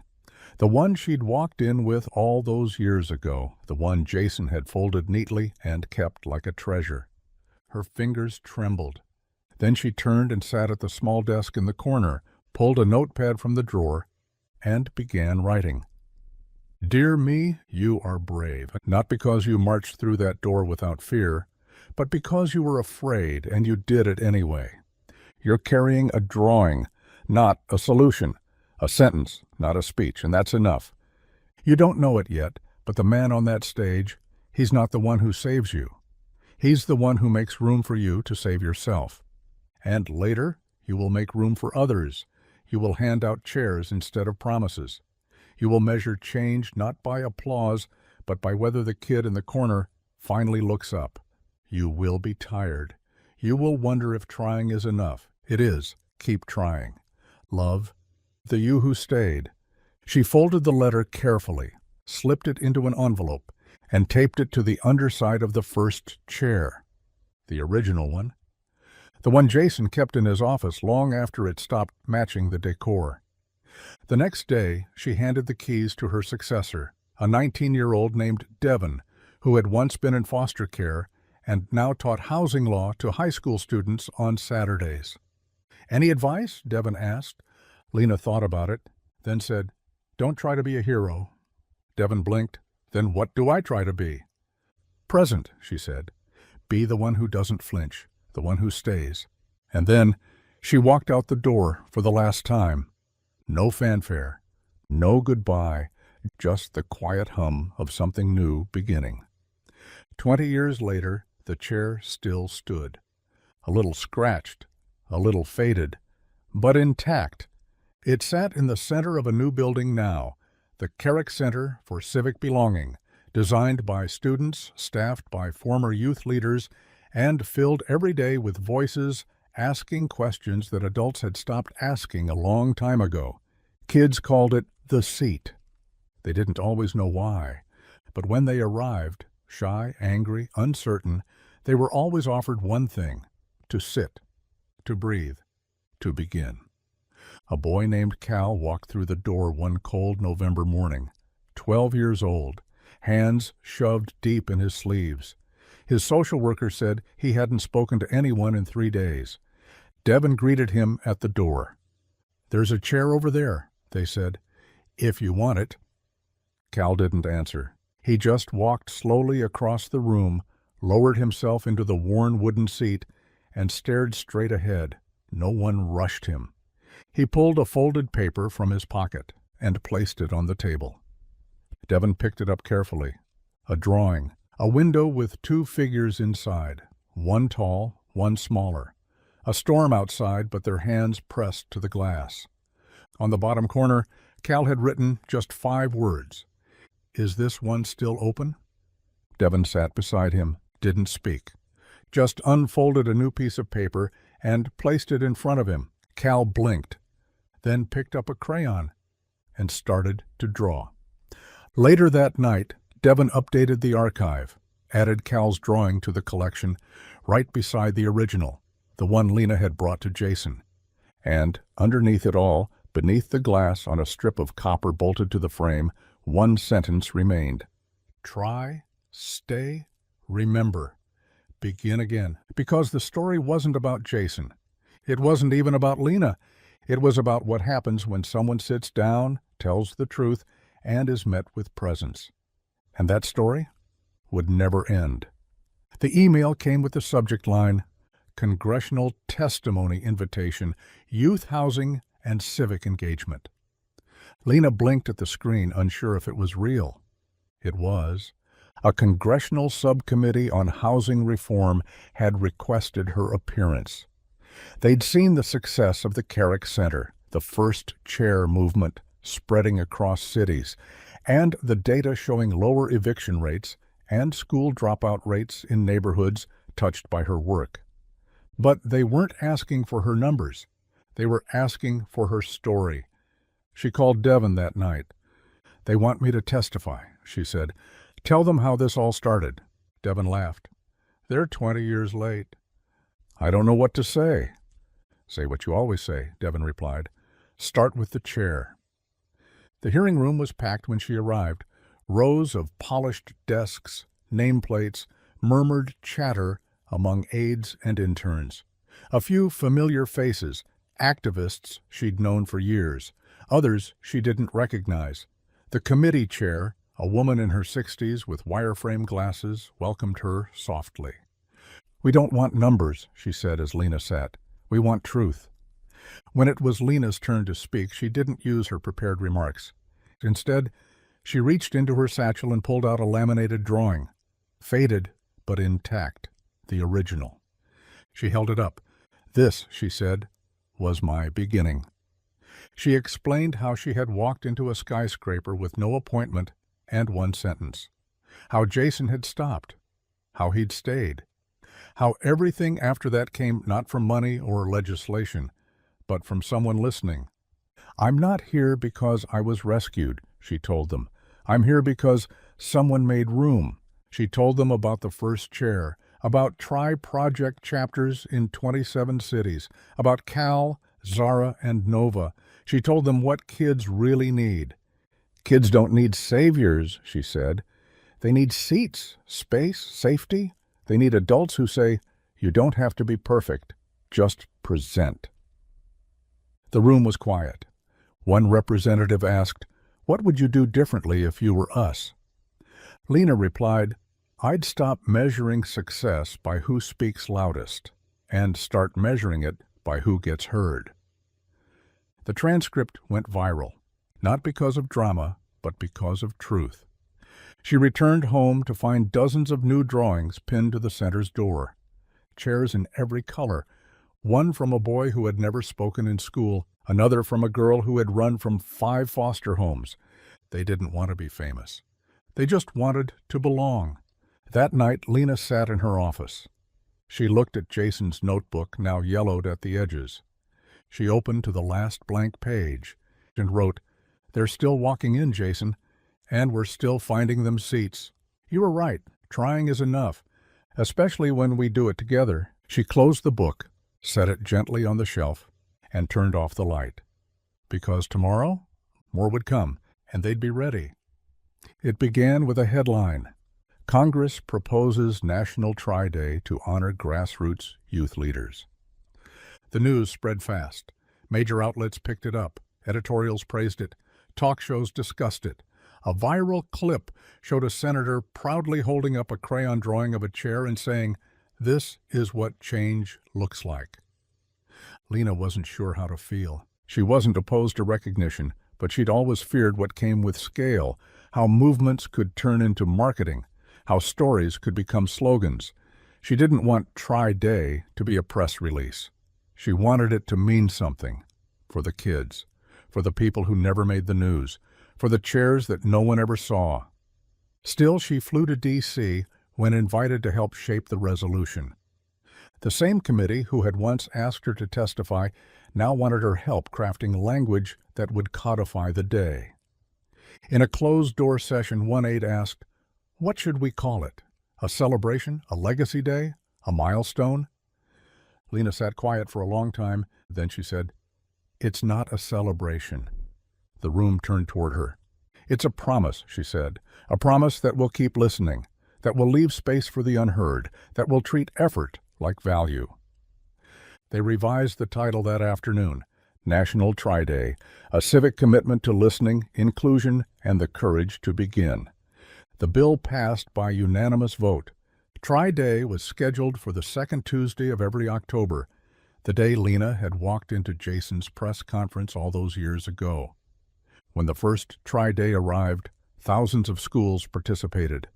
The one she'd walked in with all those years ago, the one Jason had folded neatly and kept like a treasure. Her fingers trembled. Then she turned and sat at the small desk in the corner, pulled a notepad from the drawer, and began writing. "Dear me, you are brave, not because you marched through that door without fear, but because you were afraid and you did it anyway. You're carrying a drawing, not a solution, a sentence, not a speech, and that's enough. You don't know it yet, but the man on that stage, he's not the one who saves you. He's the one who makes room for you to save yourself. And later, you will make room for others. You will hand out chairs instead of promises. You will measure change not by applause, but by whether the kid in the corner finally looks up. You will be tired. You will wonder if trying is enough. It is. Keep trying. Love, the you who stayed." She folded the letter carefully, slipped it into an envelope, and taped it to the underside of the first chair. The original one. The one Jason kept in his office long after it stopped matching the decor. The next day, she handed the keys to her successor, a 19-year-old named Devin, who had once been in foster care and now taught housing law to high school students on Saturdays. "Any advice?" Devin asked. Lina thought about it, then said, "Don't try to be a hero." Devin blinked. "Then what do I try to be?" "Present," she said. "Be the one who doesn't flinch, the one who stays." And then she walked out the door for the last time. No fanfare, no goodbye, just the quiet hum of something new beginning. 20 years later, the chair still stood. A little scratched, a little faded, but intact. It sat in the center of a new building now, the Carrick Center for Civic Belonging, designed by students, staffed by former youth leaders, and filled every day with voices asking questions that adults had stopped asking a long time ago. Kids called it the seat. They didn't always know why, but when they arrived, shy, angry, uncertain, they were always offered one thing: to sit, to breathe, to begin. A boy named Cal walked through the door one cold November morning, 12 years old, hands shoved deep in his sleeves. His social worker said he hadn't spoken to anyone in 3 days. Devin greeted him at the door. "There's a chair over there," they said, "if you want it." Cal didn't answer. He just walked slowly across the room, lowered himself into the worn wooden seat, and stared straight ahead. No one rushed him. He pulled a folded paper from his pocket and placed it on the table. Devin picked it up carefully. A drawing, a window with 2 figures inside, one tall, one smaller. A storm outside, but their hands pressed to the glass. On the bottom corner, Cal had written just 5 words. "Is this one still open?" Devin sat beside him, didn't speak, just unfolded a new piece of paper and placed it in front of him. Cal blinked, then picked up a crayon and started to draw. Later that night, Devin updated the archive, added Cal's drawing to the collection, right beside the original, the one Lina had brought to Jason. And underneath it all, beneath the glass on a strip of copper bolted to the frame, one sentence remained: "Try, stay, remember, begin again." Because the story wasn't about Jason. It wasn't even about Lina. It was about what happens when someone sits down, tells the truth, and is met with presence. And that story would never end. The email came with the subject line: Congressional Testimony Invitation, Youth Housing and Civic Engagement. Lina blinked at the screen, unsure if it was real. It was. A congressional subcommittee on housing reform had requested her appearance. They'd seen the success of the Carrick Center, the first chair movement spreading across cities, and the data showing lower eviction rates and school dropout rates in neighborhoods touched by her work. But they weren't asking for her numbers. They were asking for her story. She called Devin that night. "They want me to testify," she said. "Tell them how this all started." Devin laughed. "They're 20 years late." "I don't know what to say." "Say what you always say," Devin replied. "Start with the chair." The hearing room was packed when she arrived. Rows of polished desks, nameplates, murmured chatter among aides and interns. A few familiar faces, activists she'd known for years. Others she didn't recognize. The committee chair, a woman in her 60s with wireframe glasses, welcomed her softly. "We don't want numbers," she said as Lina sat. "We want truth." When it was Lina's turn to speak, she didn't use her prepared remarks. Instead, she reached into her satchel and pulled out a laminated drawing. Faded, but intact. The original. She held it up. "This," she said, "was my beginning." She explained how she had walked into a skyscraper with no appointment and one sentence. How Jason had stopped. How he'd stayed. How everything after that came not from money or legislation, but from someone listening. "I'm not here because I was rescued," she told them. "I'm here because someone made room." She told them about the first chair, about tri-project chapters in 27 cities, about Cal, Zara, and Nova. She told them what kids really need. "Kids don't need saviors," she said. "They need seats, space, safety. They need adults who say, 'You don't have to be perfect, just present.'" The room was quiet. One representative asked, "What would you do differently if you were us?" Lina replied, "I'd stop measuring success by who speaks loudest and start measuring it by who gets heard." The transcript went viral, not because of drama, but because of truth. She returned home to find dozens of new drawings pinned to the center's door. Chairs in every color, one from a boy who had never spoken in school, another from a girl who had run from 5 foster homes. They didn't want to be famous. They just wanted to belong. That night, Lina sat in her office. She looked at Jason's notebook, now yellowed at the edges. She opened to the last blank page and wrote, "They're still walking in, Jason, and we're still finding them seats. You were right. Trying is enough, especially when we do it together." She closed the book, set it gently on the shelf, and turned off the light. Because tomorrow, more would come, and they'd be ready. It began with a headline: Congress proposes National Try Day to honor grassroots youth leaders. The news spread fast. Major outlets picked it up. Editorials praised it. Talk shows discussed it. A viral clip showed a senator proudly holding up a crayon drawing of a chair and saying, "This is what change looks like." Lina wasn't sure how to feel. She wasn't opposed to recognition, but she'd always feared what came with scale, how movements could turn into marketing, how stories could become slogans. She didn't want Try Day to be a press release. She wanted it to mean something for the kids, for the people who never made the news, for the chairs that no one ever saw. Still, she flew to D.C. when invited to help shape the resolution. The same committee who had once asked her to testify now wanted her help crafting language that would codify the day. In a closed-door session, one aide asked, "What should we call it? A celebration? A legacy day? A milestone?" Lina sat quiet for a long time. Then she said, "It's not a celebration." The room turned toward her. "It's a promise," she said, "a promise that we'll keep listening, that will leave space for the unheard, that will treat effort like value." They revised the title that afternoon, National Try Day, a civic commitment to listening, inclusion, and the courage to begin. The bill passed by unanimous vote. Try Day was scheduled for the second Tuesday of every October, the day Lina had walked into Jason's press conference all those years ago. When the first Try Day arrived, thousands of schools participated.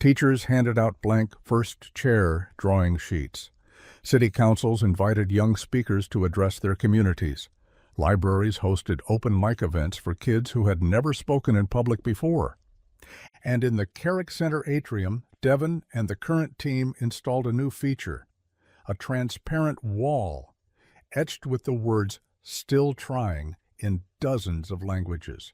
Teachers handed out blank first chair drawing sheets. City councils invited young speakers to address their communities. Libraries hosted open mic events for kids who had never spoken in public before. And in the Carrick Center atrium, Devon and the current team installed a new feature, a transparent wall etched with the words "Still Trying" in dozens of languages.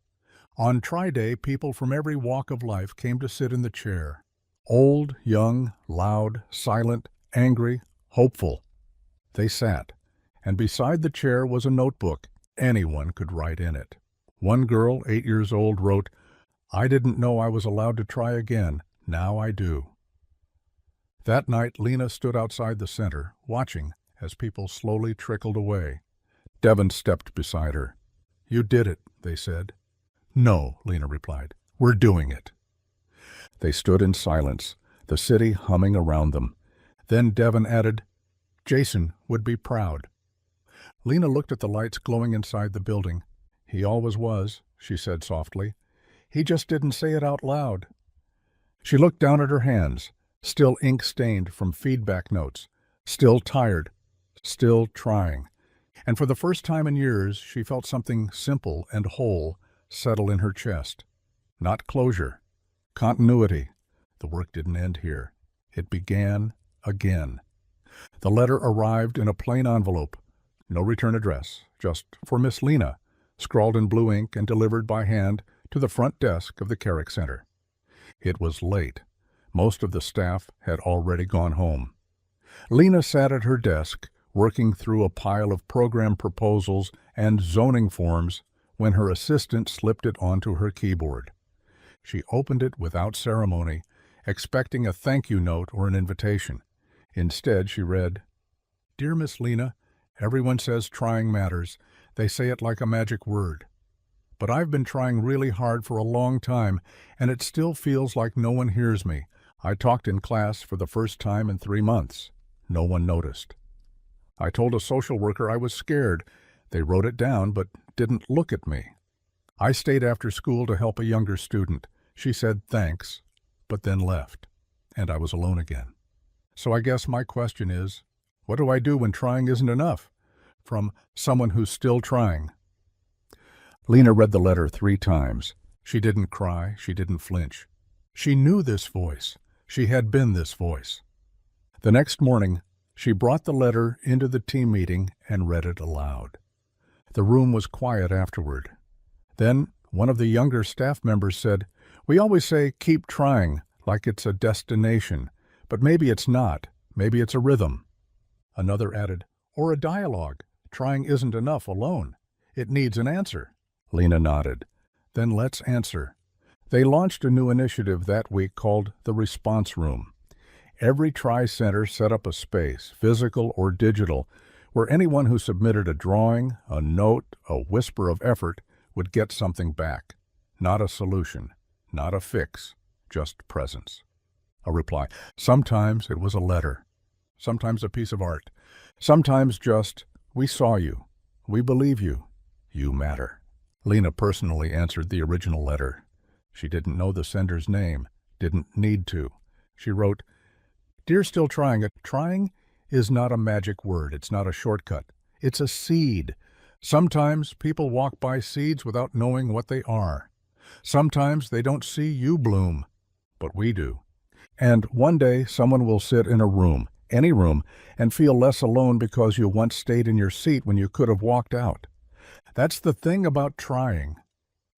On Try Day, people from every walk of life came to sit in the chair. Old, young, loud, silent, angry, hopeful. They sat, and beside the chair was a notebook. Anyone could write in it. One girl, 8 years old, wrote, "I didn't know I was allowed to try again. Now I do." That night, Lina stood outside the center, watching as people slowly trickled away. Devon stepped beside her. "You did it," they said. "No," Lina replied. "We're doing it." They stood in silence, the city humming around them. Then Devon added, "Jason would be proud." Lina looked at the lights glowing inside the building. "He always was," she said softly. "He just didn't say it out loud." She looked down at her hands, still ink-stained from feedback notes, still tired, still trying. And for the first time in years, she felt something simple and whole settle in her chest. Not closure, continuity. The work didn't end here. It began again. The letter arrived in a plain envelope. No return address, just "For Miss Lina," scrawled in blue ink and delivered by hand to the front desk of the Carrick Center. It was late. Most of the staff had already gone home. Lina sat at her desk, working through a pile of program proposals and zoning forms when her assistant slipped it onto her keyboard. She opened it without ceremony, expecting a thank you note or an invitation. Instead, she read, "Dear Miss Lina, everyone says trying matters. They say it like a magic word. But I've been trying really hard for a long time, and it still feels like no one hears me. I talked in class for the first time in 3 months. No one noticed. I told a social worker I was scared. They wrote it down but didn't look at me. I stayed after school to help a younger student. She said thanks, but then left, and I was alone again. So I guess my question is, what do I do when trying isn't enough? From someone who's still trying. Lina read the letter 3 times. She didn't cry. She didn't flinch. She knew this voice. She had been this voice. The next morning, she brought the letter into the team meeting and read it aloud. The room was quiet afterward. Then one of the younger staff members said, "We always say keep trying, like it's a destination, but maybe it's not. Maybe it's a rhythm." Another added, "Or a dialogue. Trying isn't enough alone. It needs an answer." Lina nodded. "Then let's answer." They launched a new initiative that week called the Response Room. Every Tri-Center set up a space, physical or digital, where anyone who submitted a drawing, a note, a whisper of effort would get something back. Not a solution, not a fix, just presence. A reply. Sometimes it was a letter, sometimes a piece of art, sometimes just, "We saw you, we believe you, you matter." Lina personally answered the original letter. She didn't know the sender's name, didn't need to. She wrote, "Dear Still Trying, trying is not a magic word, it's not a shortcut. It's a seed. Sometimes people walk by seeds without knowing what they are. Sometimes they don't see you bloom, but we do. And one day someone will sit in a room, any room, and feel less alone because you once stayed in your seat when you could have walked out. That's the thing about trying.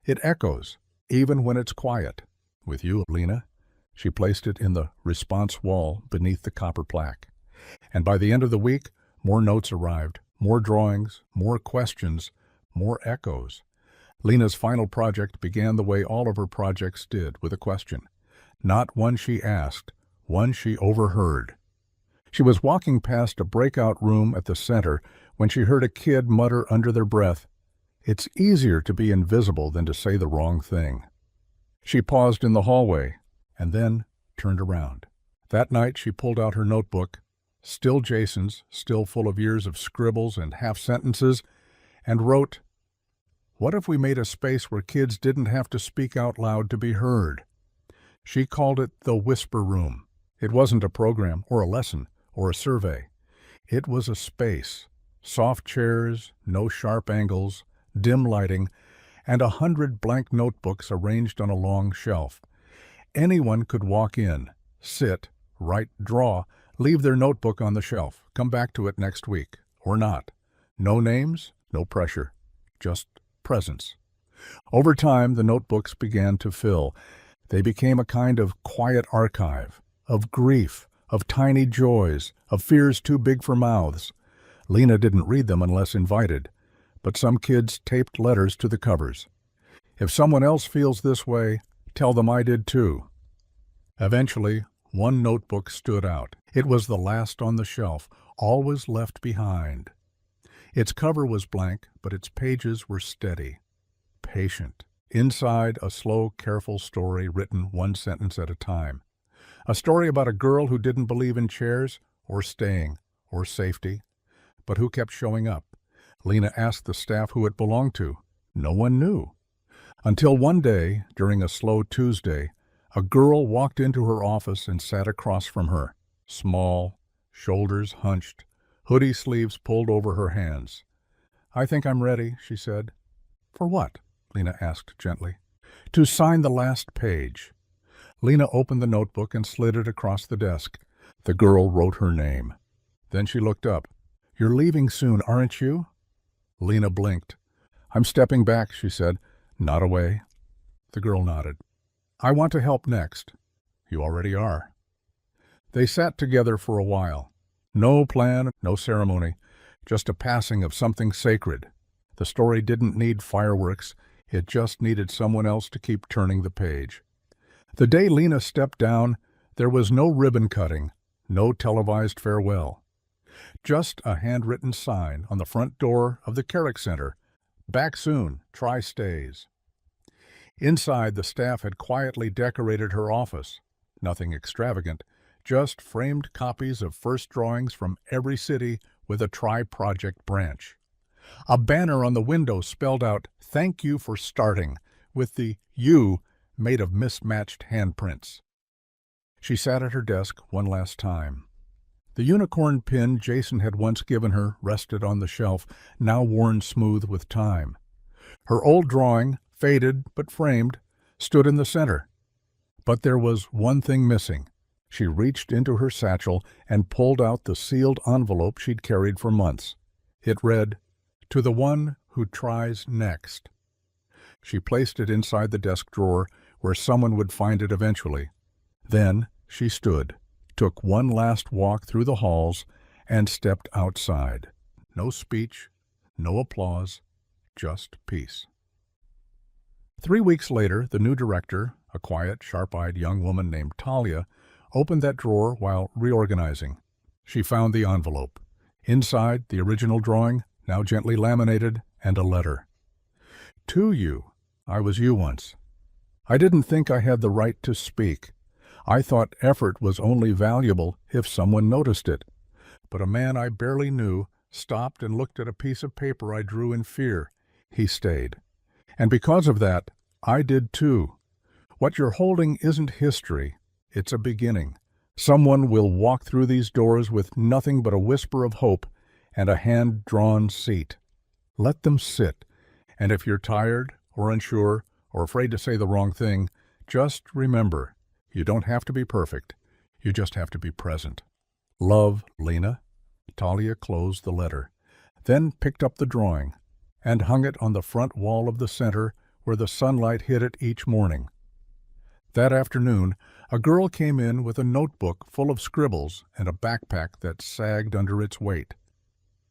It echoes, even when it's quiet. With you, Lina." She placed it in the response wall beneath the copper plaque. And by the end of the week, more notes arrived, more drawings, more questions, more echoes. Lina's final project began the way all of her projects did, with a question. Not one she asked, one she overheard. She was walking past a breakout room at the center when she heard a kid mutter under their breath, "It's easier to be invisible than to say the wrong thing." She paused in the hallway and then turned around. That night she pulled out her notebook, still Jason's, still full of years of scribbles and half-sentences, and wrote, "What if we made a space where kids didn't have to speak out loud to be heard?" She called it the Whisper Room. It wasn't a program or a lesson or a survey. It was a space, soft chairs, no sharp angles, dim lighting, and 100 blank notebooks arranged on a long shelf. Anyone could walk in, sit, write, draw, leave their notebook on the shelf, come back to it next week, or not. No names, no pressure, just presence. Over time, the notebooks began to fill. They became a kind of quiet archive, of grief, of tiny joys, of fears too big for mouths. Lina didn't read them unless invited, but some kids taped letters to the covers. If someone else feels this way, tell them I did too. Eventually, one notebook stood out. It was the last on the shelf, always left behind. Its cover was blank, but its pages were steady, patient. Inside, a slow, careful story written one sentence at a time. A story about a girl who didn't believe in chairs, or staying, or safety, but who kept showing up. Lina asked the staff who it belonged to. No one knew. Until one day, during a slow Tuesday, a girl walked into her office and sat across from her, small, shoulders hunched, hoodie sleeves pulled over her hands. "I think I'm ready," she said. "For what?" Lina asked gently. "To sign the last page." Lina opened the notebook and slid it across the desk. The girl wrote her name. Then she looked up. "You're leaving soon, aren't you?" Lina blinked. "I'm stepping back," she said. "Not away." The girl nodded. "I want to help next." "You already are." They sat together for a while. No plan, no ceremony, just a passing of something sacred. The story didn't need fireworks. It just needed someone else to keep turning the page. The day Lina stepped down, there was no ribbon cutting, no televised farewell. Just a handwritten sign on the front door of the Carrick Center. "Back soon, try stays." Inside, the staff had quietly decorated her office. Nothing extravagant, just framed copies of first drawings from every city with a Try Project branch. A banner on the window spelled out, "Thank you for starting," with the "you" made of mismatched handprints. She sat at her desk one last time. The unicorn pin Jason had once given her rested on the shelf, now worn smooth with time. Her old drawing, faded but framed, stood in the center. But there was one thing missing. She reached into her satchel and pulled out the sealed envelope she'd carried for months. It read, "To the one who tries next." She placed it inside the desk drawer where someone would find it eventually. Then she stood, took one last walk through the halls, and stepped outside. No speech, no applause, just peace. 3 weeks later, the new director, a quiet, sharp-eyed young woman named Talia, opened that drawer while reorganizing. She found the envelope. Inside, the original drawing, now gently laminated, and a letter. "To you. I was you once. I didn't think I had the right to speak. I thought effort was only valuable if someone noticed it. But a man I barely knew stopped and looked at a piece of paper I drew in fear. He stayed. And because of that, I did too. What you're holding isn't history. It's a beginning. Someone will walk through these doors with nothing but a whisper of hope and a hand-drawn seat. Let them sit. And if you're tired or unsure or afraid to say the wrong thing, just remember, you don't have to be perfect. You just have to be present. Love, Lina." Talia closed the letter, then picked up the drawing and hung it on the front wall of the center where the sunlight hit it each morning. That afternoon, a girl came in with a notebook full of scribbles and a backpack that sagged under its weight.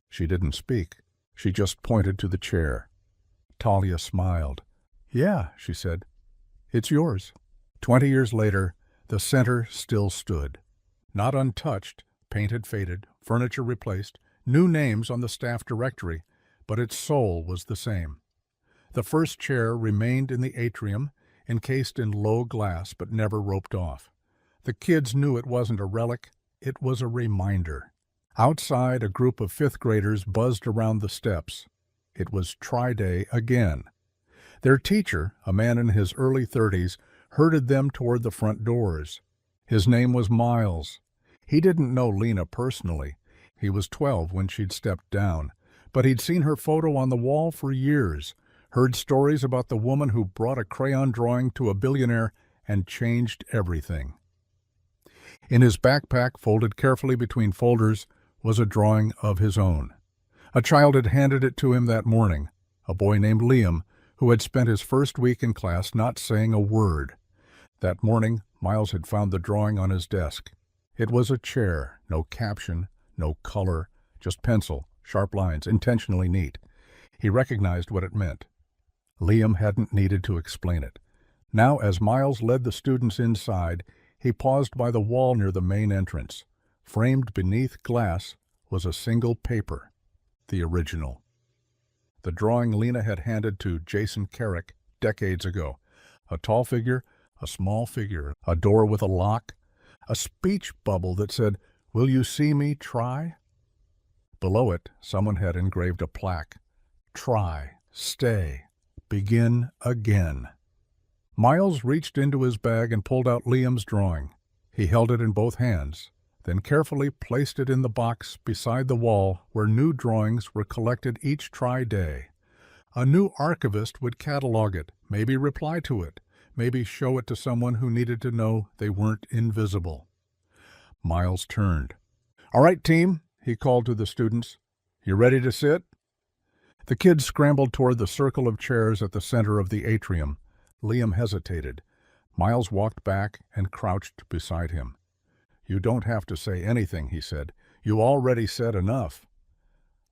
She didn't speak. She just pointed to the chair. Talia smiled. "Yeah," she said. "It's yours." 20 years later, the center still stood. Not untouched, paint had faded, furniture replaced, new names on the staff directory, but its soul was the same. The first chair remained in the atrium, encased in low glass but never roped off. The kids knew it wasn't a relic, it was a reminder. Outside, a group of fifth graders buzzed around the steps. It was Tri-Day again. Their teacher, a man in his early 30s, herded them toward the front doors. His name was Miles. He didn't know Lina personally. He was 12 when she'd stepped down, but he'd seen her photo on the wall for years, heard stories about the woman who brought a crayon drawing to a billionaire and changed everything. In his backpack, folded carefully between folders, was a drawing of his own. A child had handed it to him that morning, a boy named Liam, who had spent his first week in class not saying a word. That morning, Miles had found the drawing on his desk. It was a chair, no caption, no color, just pencil, sharp lines, intentionally neat. He recognized what it meant. Liam hadn't needed to explain it. Now, as Miles led the students inside, he paused by the wall near the main entrance. Framed beneath glass was a single paper, the original. The drawing Lina had handed to Jason Carrick decades ago. A tall figure, a small figure, a door with a lock, a speech bubble that said, "Will you see me try?" Below it, someone had engraved a plaque. "Try, stay, begin again." Miles reached into his bag and pulled out Liam's drawing. He held it in both hands, then carefully placed it in the box beside the wall where new drawings were collected each Tri-Day. A new archivist would catalog it, maybe reply to it, maybe show it to someone who needed to know they weren't invisible. Miles turned. "All right, team," he called to the students. "You ready to sit?" The kids scrambled toward the circle of chairs at the center of the atrium. Liam hesitated. Miles walked back and crouched beside him. "You don't have to say anything," he said. "You already said enough."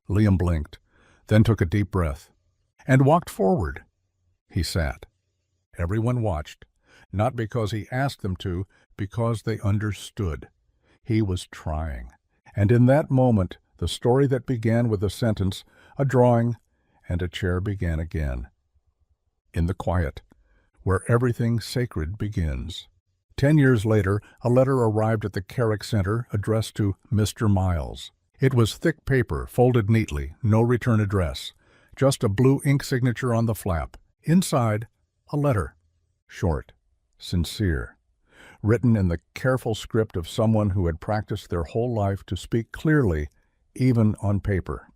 Liam blinked, then took a deep breath, and walked forward. He sat. Everyone watched, not because he asked them to, because they understood. He was trying. And in that moment, the story that began with a sentence, a drawing, and a chair began again. In the quiet, where everything sacred begins. 10 years later, a letter arrived at the Carrick Center addressed to Mr. Miles. It was thick paper, folded neatly, no return address. just a blue ink signature on the flap. Inside, a letter. Short, sincere, written in the careful script of someone who had practiced their whole life to speak clearly, even on paper.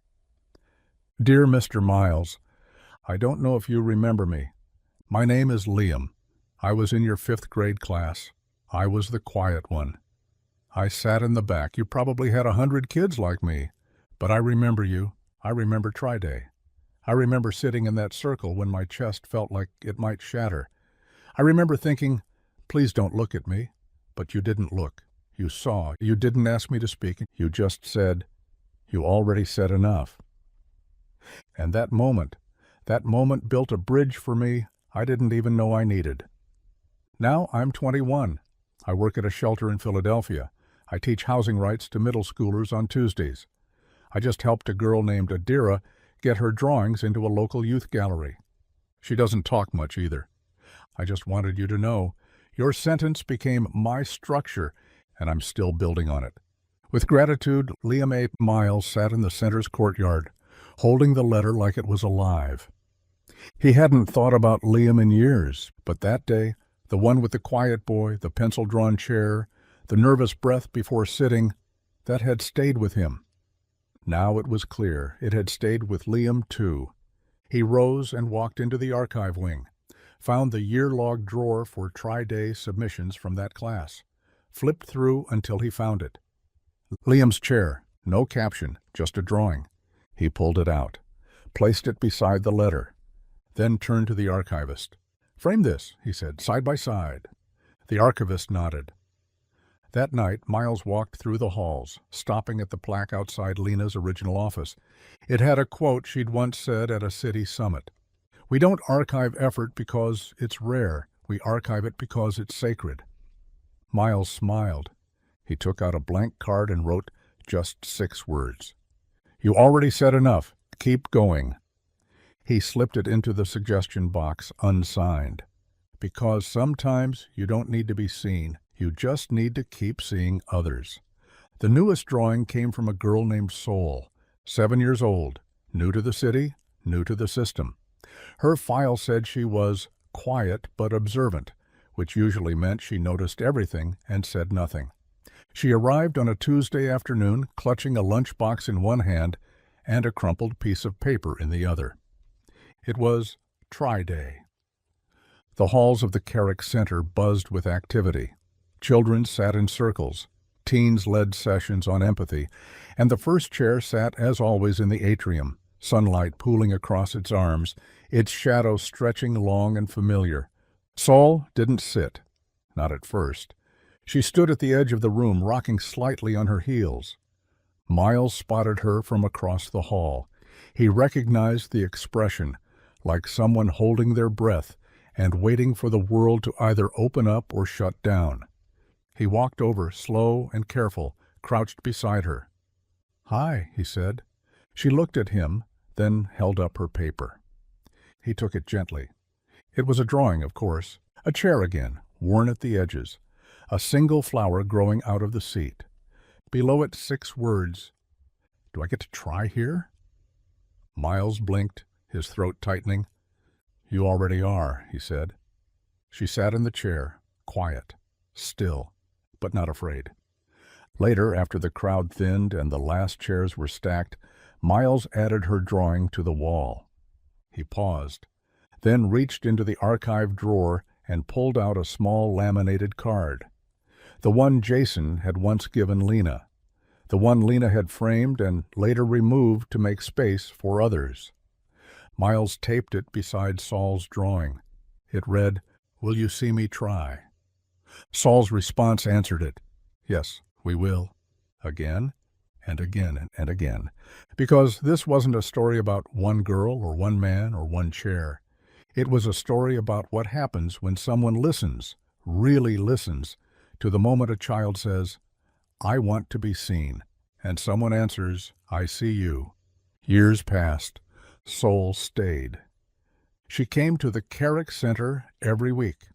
Dear Mr. Miles, I don't know if you remember me. My name is Liam. I was in your 5th grade class. I was the quiet one. I sat in the back. You probably had 100 kids like me. But I remember you. I remember Tri-Day. I remember sitting in that circle when my chest felt like it might shatter. I remember thinking, please don't look at me. But you didn't look. You saw. You didn't ask me to speak. You just said, you already said enough. And that moment built a bridge for me I didn't even know I needed. Now I'm 21. I work at a shelter in Philadelphia. I teach housing rights to middle schoolers on Tuesdays. I just helped a girl named Adira get her drawings into a local youth gallery. She doesn't talk much either. I just wanted you to know, your sentence became my structure, and I'm still building on it. With gratitude, Liam A. Miles sat in the center's courtyard, holding the letter like it was alive. He hadn't thought about Liam in years, but that day, the one with the quiet boy, the pencil-drawn chair, the nervous breath before sitting, that had stayed with him. Now it was clear it had stayed with Liam, too. He rose and walked into the archive wing, found the year-log drawer for Tri-Day submissions from that class, flipped through until he found it. Liam's chair, no caption, just a drawing. He pulled it out, placed it beside the letter, then turned to the archivist. Frame this, he said, side by side. The archivist nodded. That night, Miles walked through the halls, stopping at the plaque outside Lina's original office. It had a quote she'd once said at a city summit. We don't archive effort because it's rare. We archive it because it's sacred. Miles smiled. He took out a blank card and wrote just 6 words. You already said enough. Keep going. He slipped it into the suggestion box, unsigned. Because sometimes you don't need to be seen. You just need to keep seeing others. The newest drawing came from a girl named Sol, 7 years old, new to the city, new to the system. Her file said she was quiet but observant, which usually meant she noticed everything and said nothing. She arrived on a Tuesday afternoon, clutching a lunchbox in one hand and a crumpled piece of paper in the other. It was Tri-Day. The halls of the Carrick Center buzzed with activity. Children sat in circles. Teens led sessions on empathy, and the first chair sat, as always, in the atrium, sunlight pooling across its arms, its shadow stretching long and familiar. Sol didn't sit, not at first. She stood at the edge of the room, rocking slightly on her heels. Miles spotted her from across the hall. He recognized the expression, like someone holding their breath and waiting for the world to either open up or shut down. He walked over, slow and careful, crouched beside her. Hi, he said. She looked at him, then held up her paper. He took it gently. It was a drawing, of course. A chair again, worn at the edges. A single flower growing out of the seat. Below it 6 words. Do I get to try here? Miles blinked, his throat tightening. You already are, he said. She sat in the chair, quiet, still, but not afraid. Later, after the crowd thinned and the last chairs were stacked, Miles added her drawing to the wall. He paused, then reached into the archive drawer and pulled out a small laminated card. The one Jason had once given Lina. The one Lina had framed and later removed to make space for others. Miles taped it beside Sol's drawing. It read, Will you see me try? Sol's response answered it. Yes, we will. Again, and again, and again. Because this wasn't a story about one girl or one man or one chair. It was a story about what happens when someone listens, really listens, to the moment a child says, I want to be seen, and someone answers, I see you. Years passed. Sol stayed. She came to the Carrick Center every week,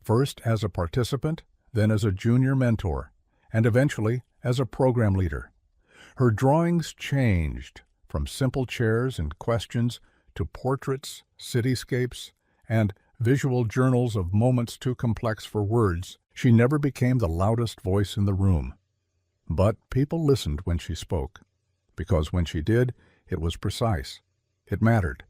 first as a participant, then as a junior mentor, and eventually as a program leader. Her drawings changed, from simple chairs and questions to portraits, cityscapes, and visual journals of moments too complex for words, she never became the loudest voice in the room. But people listened when she spoke, because when she did, it was precise. It mattered.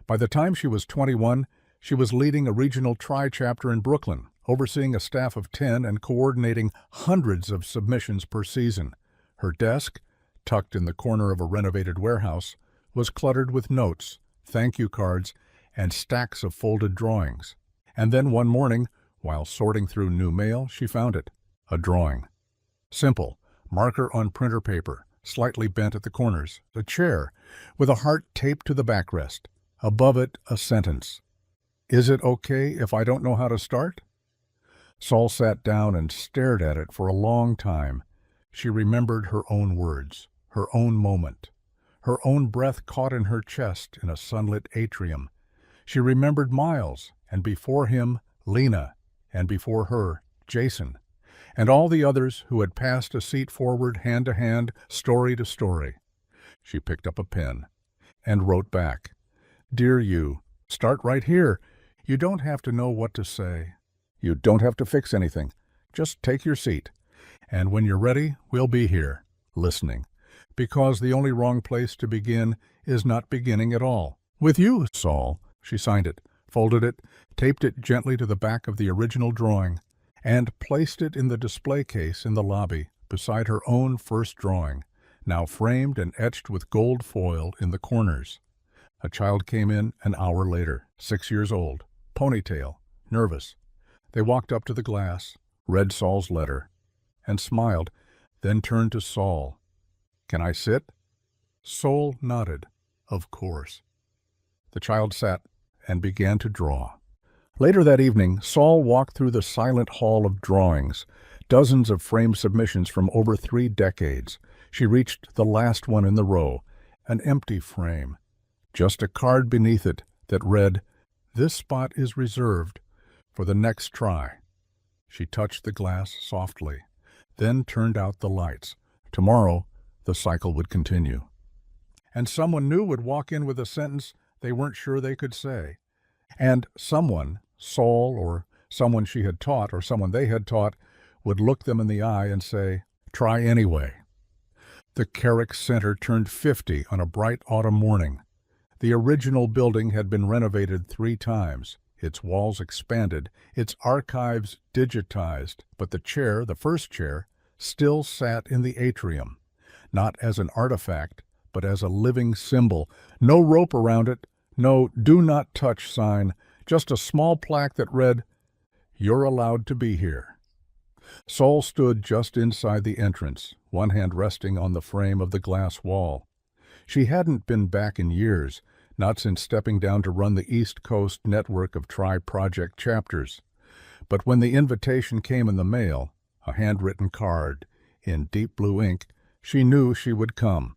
By the time she was 21, she was leading a regional tri-chapter in Brooklyn, overseeing a staff of 10 and coordinating hundreds of submissions per season. Her desk, tucked in the corner of a renovated warehouse, was cluttered with notes, thank you cards, and stacks of folded drawings. And then one morning, while sorting through new mail, she found it, a drawing. Simple, marker on printer paper, slightly bent at the corners, a chair with a heart taped to the backrest. Above it, a sentence. Is it okay if I don't know how to start? Saul sat down and stared at it for a long time. She remembered her own words, her own moment, her own breath caught in her chest in a sunlit atrium. She remembered Miles, and before him, Lina, and before her, Jason, and all the others who had passed a seat forward hand to hand, story to story. She picked up a pen and wrote back, Dear you, start right here. You don't have to know what to say. You don't have to fix anything. Just take your seat. And when you're ready, we'll be here, listening. Because the only wrong place to begin is not beginning at all. With you, Saul. She signed it, folded it, taped it gently to the back of the original drawing, and placed it in the display case in the lobby beside her own first drawing, now framed and etched with gold foil in the corners. A child came in an hour later, 6 years old, ponytail, nervous. They walked up to the glass, read Saul's letter, and smiled, then turned to Saul. Can I sit? Saul nodded. Of course. The child sat and began to draw. Later that evening, Saul walked through the silent hall of drawings, dozens of framed submissions from over 3 decades. She reached the last one in the row, an empty frame. Just a card beneath it that read, This spot is reserved for the next try. She touched the glass softly, then turned out the lights. Tomorrow, the cycle would continue. And someone new would walk in with a sentence they weren't sure they could say. And someone, Saul or someone she had taught or someone they had taught, would look them in the eye and say, Try anyway. The Carrick Center turned 50 on a bright autumn morning. The original building had been renovated 3 times, its walls expanded, its archives digitized, but the chair, the first chair, still sat in the atrium, not as an artifact, but as a living symbol. No rope around it, no do not touch sign, just a small plaque that read, You're allowed to be here. Saul stood just inside the entrance, one hand resting on the frame of the glass wall. She hadn't been back in years, not since stepping down to run the East Coast network of tri-project chapters. But when the invitation came in the mail, a handwritten card, in deep blue ink, she knew she would come.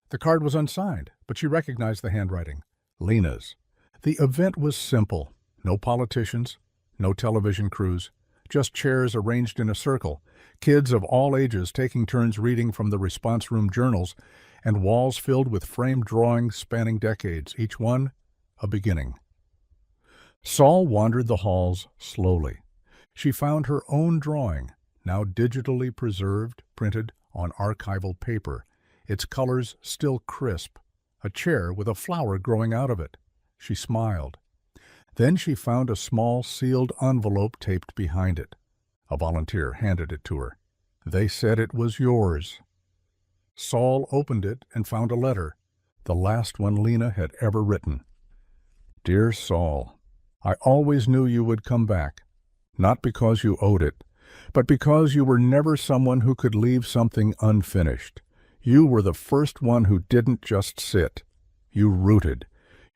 The card was unsigned, but she recognized the handwriting. Lina's. The event was simple. No politicians, no television crews, just chairs arranged in a circle, kids of all ages taking turns reading from the response room journals, and walls filled with framed drawings spanning decades, each one a beginning. Saul wandered the halls slowly. She found her own drawing, now digitally preserved, printed on archival paper, its colors still crisp, a chair with a flower growing out of it. She smiled. Then she found a small sealed envelope taped behind it. A volunteer handed it to her. They said it was yours. Saul opened it and found a letter, the last one Lina had ever written. Dear Saul, I always knew you would come back, not because you owed it, but because you were never someone who could leave something unfinished. You were the first one who didn't just sit. You rooted.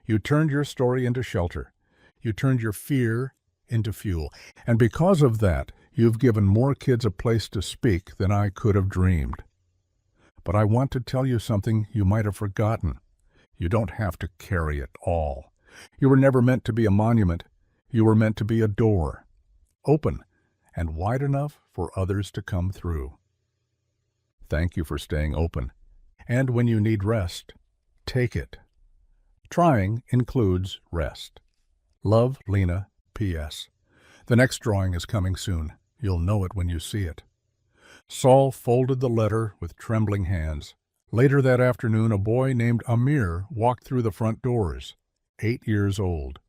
You turned your story into shelter. You turned your fear into fuel. And because of that, you've given more kids a place to speak than I could have dreamed. But I want to tell you something you might have forgotten. You don't have to carry it all. You were never meant to be a monument. You were meant to be a door, open and wide enough for others to come through. Thank you for staying open. And when you need rest, take it. Trying includes rest. Love, Lina, P.S. The next drawing is coming soon. You'll know it when you see it. Saul folded the letter with trembling hands. Later that afternoon, a boy named Amir walked through the front doors, 8 years old,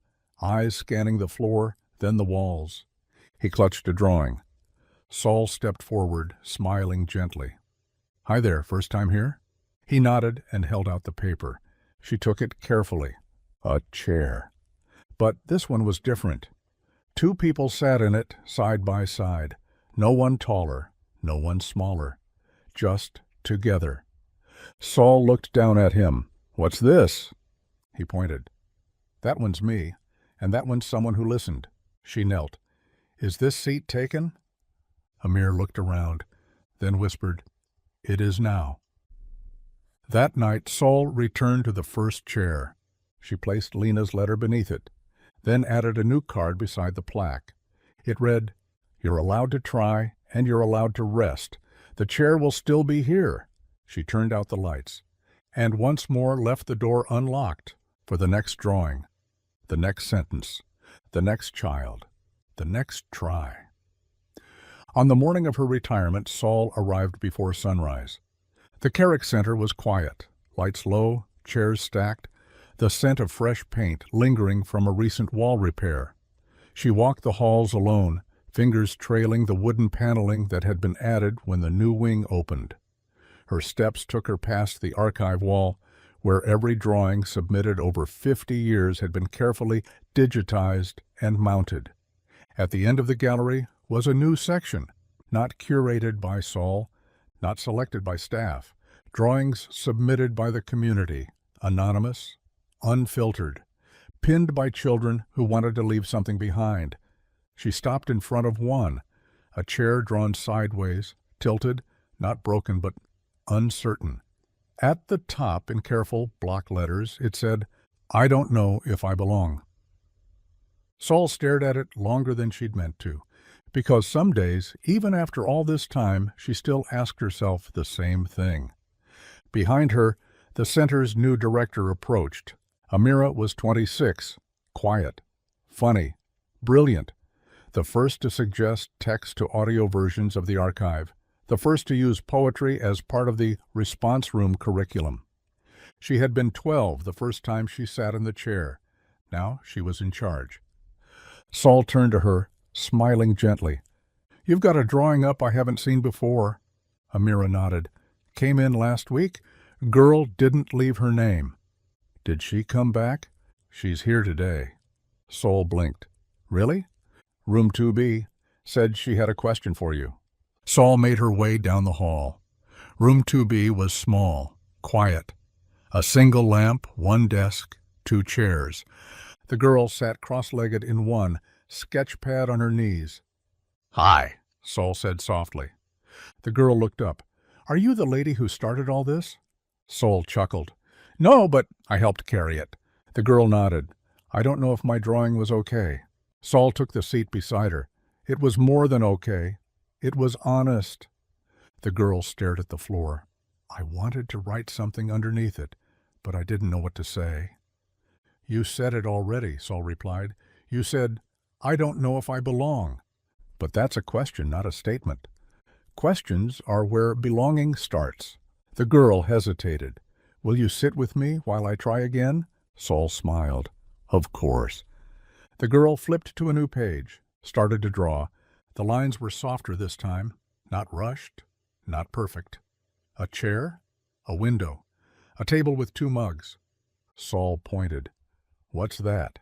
eyes scanning the floor, then the walls. He clutched a drawing. Saul stepped forward, smiling gently. "Hi there, first time here?" He nodded and held out the paper. She took it carefully. A chair. But this one was different. 2 people sat in it side by side. No one taller, no one smaller. Just together. Saul looked down at him. "What's this?" He pointed. "That one's me, and that one's someone who listened." She knelt. "Is this seat taken?" Amir looked around, then whispered, "It is now." That night, Saul returned to the first chair. She placed Lina's letter beneath it, then added a new card beside the plaque. It read, "You're allowed to try, and you're allowed to rest. The chair will still be here." She turned out the lights, and once more left the door unlocked for the next drawing, the next sentence, the next child, the next try. On the morning of her retirement, Saul arrived before sunrise. The Carrick Center was quiet, lights low, chairs stacked, the scent of fresh paint lingering from a recent wall repair. She walked the halls alone, fingers trailing the wooden paneling that had been added when the new wing opened. Her steps took her past the archive wall, where every drawing submitted over 50 years had been carefully digitized and mounted. At the end of the gallery was a new section, not curated by Saul, not selected by staff, drawings submitted by the community, anonymous, unfiltered, pinned by children who wanted to leave something behind. She stopped in front of one, a chair drawn sideways, tilted, not broken but uncertain. At the top, in careful block letters, it said, "I don't know if I belong." Saul stared at it longer than she'd meant to, because some days, even after all this time, she still asked herself the same thing. Behind her, the center's new director approached. Amira was 26, quiet, funny, brilliant, the first to suggest text-to-audio versions of the archive, the first to use poetry as part of the response room curriculum. She had been 12 the first time she sat in the chair. Now she was in charge. Saul turned to her, smiling gently. "You've got a drawing up I haven't seen before." Amira nodded. "Came in last week. Girl didn't leave her name." "Did she come back?" "She's here today." Saul blinked. "Really?" "Room 2B. Said she had a question for you." Saul made her way down the hall. Room 2B was small, quiet. A single lamp, one desk, 2 chairs. The girl sat cross-legged in one, sketch pad on her knees. "Hi," Saul said softly. The girl looked up. "Are you the lady who started all this?" Saul chuckled. "No, but I helped carry it." The girl nodded. "I don't know if my drawing was okay." Saul took the seat beside her. "It was more than okay. It was honest." The girl stared at the floor. "I wanted to write something underneath it, but I didn't know what to say." "You said it already," Saul replied. "You said, 'I don't know if I belong.' But that's a question, not a statement. Questions are where belonging starts." The girl hesitated. "Will you sit with me while I try again?" Saul smiled. "Of course." The girl flipped to a new page, started to draw. The lines were softer this time, not rushed, not perfect. A chair, a window, a table with 2 mugs. Saul pointed. "What's that?"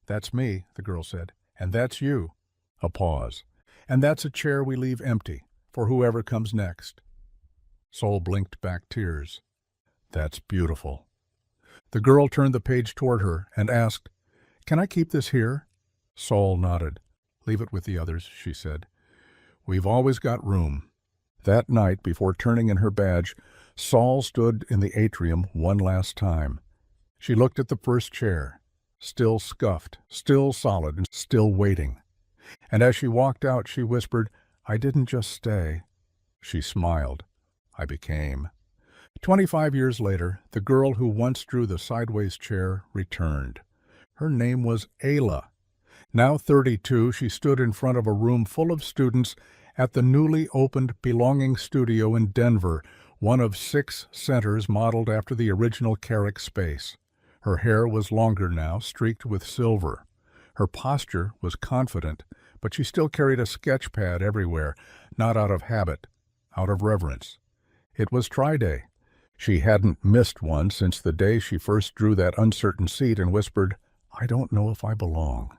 "That's me," the girl said. "And that's you." A pause. "And that's a chair we leave empty, for whoever comes next." Saul blinked back tears. "That's beautiful." The girl turned the page toward her and asked, "Can I keep this here?" Saul nodded. "Leave it with the others," she said. "We've always got room." That night, before turning in her badge, Saul stood in the atrium one last time. She looked at the first chair, still scuffed, still solid, and still waiting. And as she walked out, she whispered, "I didn't just stay." She smiled. "I became." 25 years later, the girl who once drew the sideways chair returned. Her name was Ayla. Now 32, she stood in front of a room full of students at the newly opened Belonging Studio in Denver, one of 6 centers modeled after the original Carrick space. Her hair was longer now, streaked with silver. Her posture was confident, but she still carried a sketch pad everywhere, not out of habit, out of reverence. It was try-day. She hadn't missed one since the day she first drew that uncertain seat and whispered, "I don't know if I belong."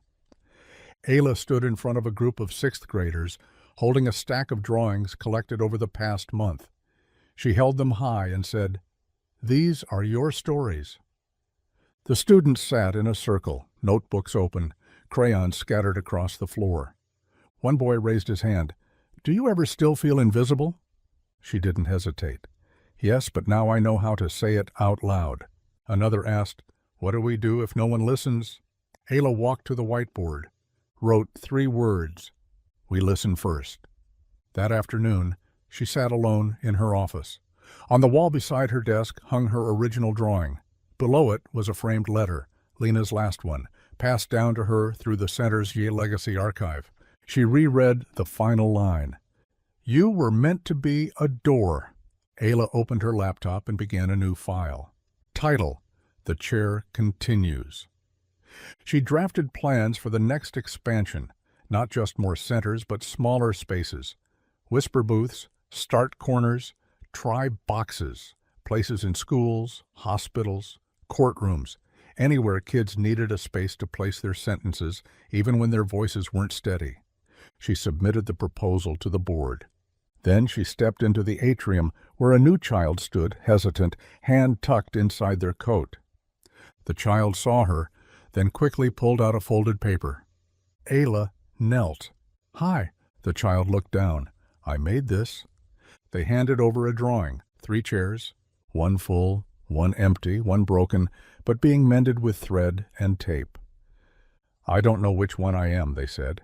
Ayla stood in front of a group of 6th graders, holding a stack of drawings collected over the past month. She held them high and said, "These are your stories." The students sat in a circle, notebooks open, crayons scattered across the floor. One boy raised his hand. "Do you ever still feel invisible?" She didn't hesitate. "Yes, but now I know how to say it out loud." Another asked, "What do we do if no one listens?" Ayla walked to the whiteboard, wrote 3 words, "We listen first." That afternoon, she sat alone in her office. On the wall beside her desk hung her original drawing. Below it was a framed letter, Lina's last one, passed down to her through the center's Yale Legacy archive. She reread the final line. "You were meant to be a door." Ayla opened her laptop and began a new file. Title: The Chair Continues. She drafted plans for the next expansion, not just more centers, but smaller spaces. Whisper booths, start corners, try boxes, places in schools, hospitals, courtrooms, anywhere kids needed a space to place their sentences, even when their voices weren't steady. She submitted the proposal to the board. Then she stepped into the atrium where a new child stood, hesitant, hand tucked inside their coat. The child saw her, then quickly pulled out a folded paper. Ayla knelt. "Hi." The child looked down. "I made this." They handed over a drawing, 3 chairs, one full, one empty, one broken, but being mended with thread and tape. "I don't know which one I am," they said.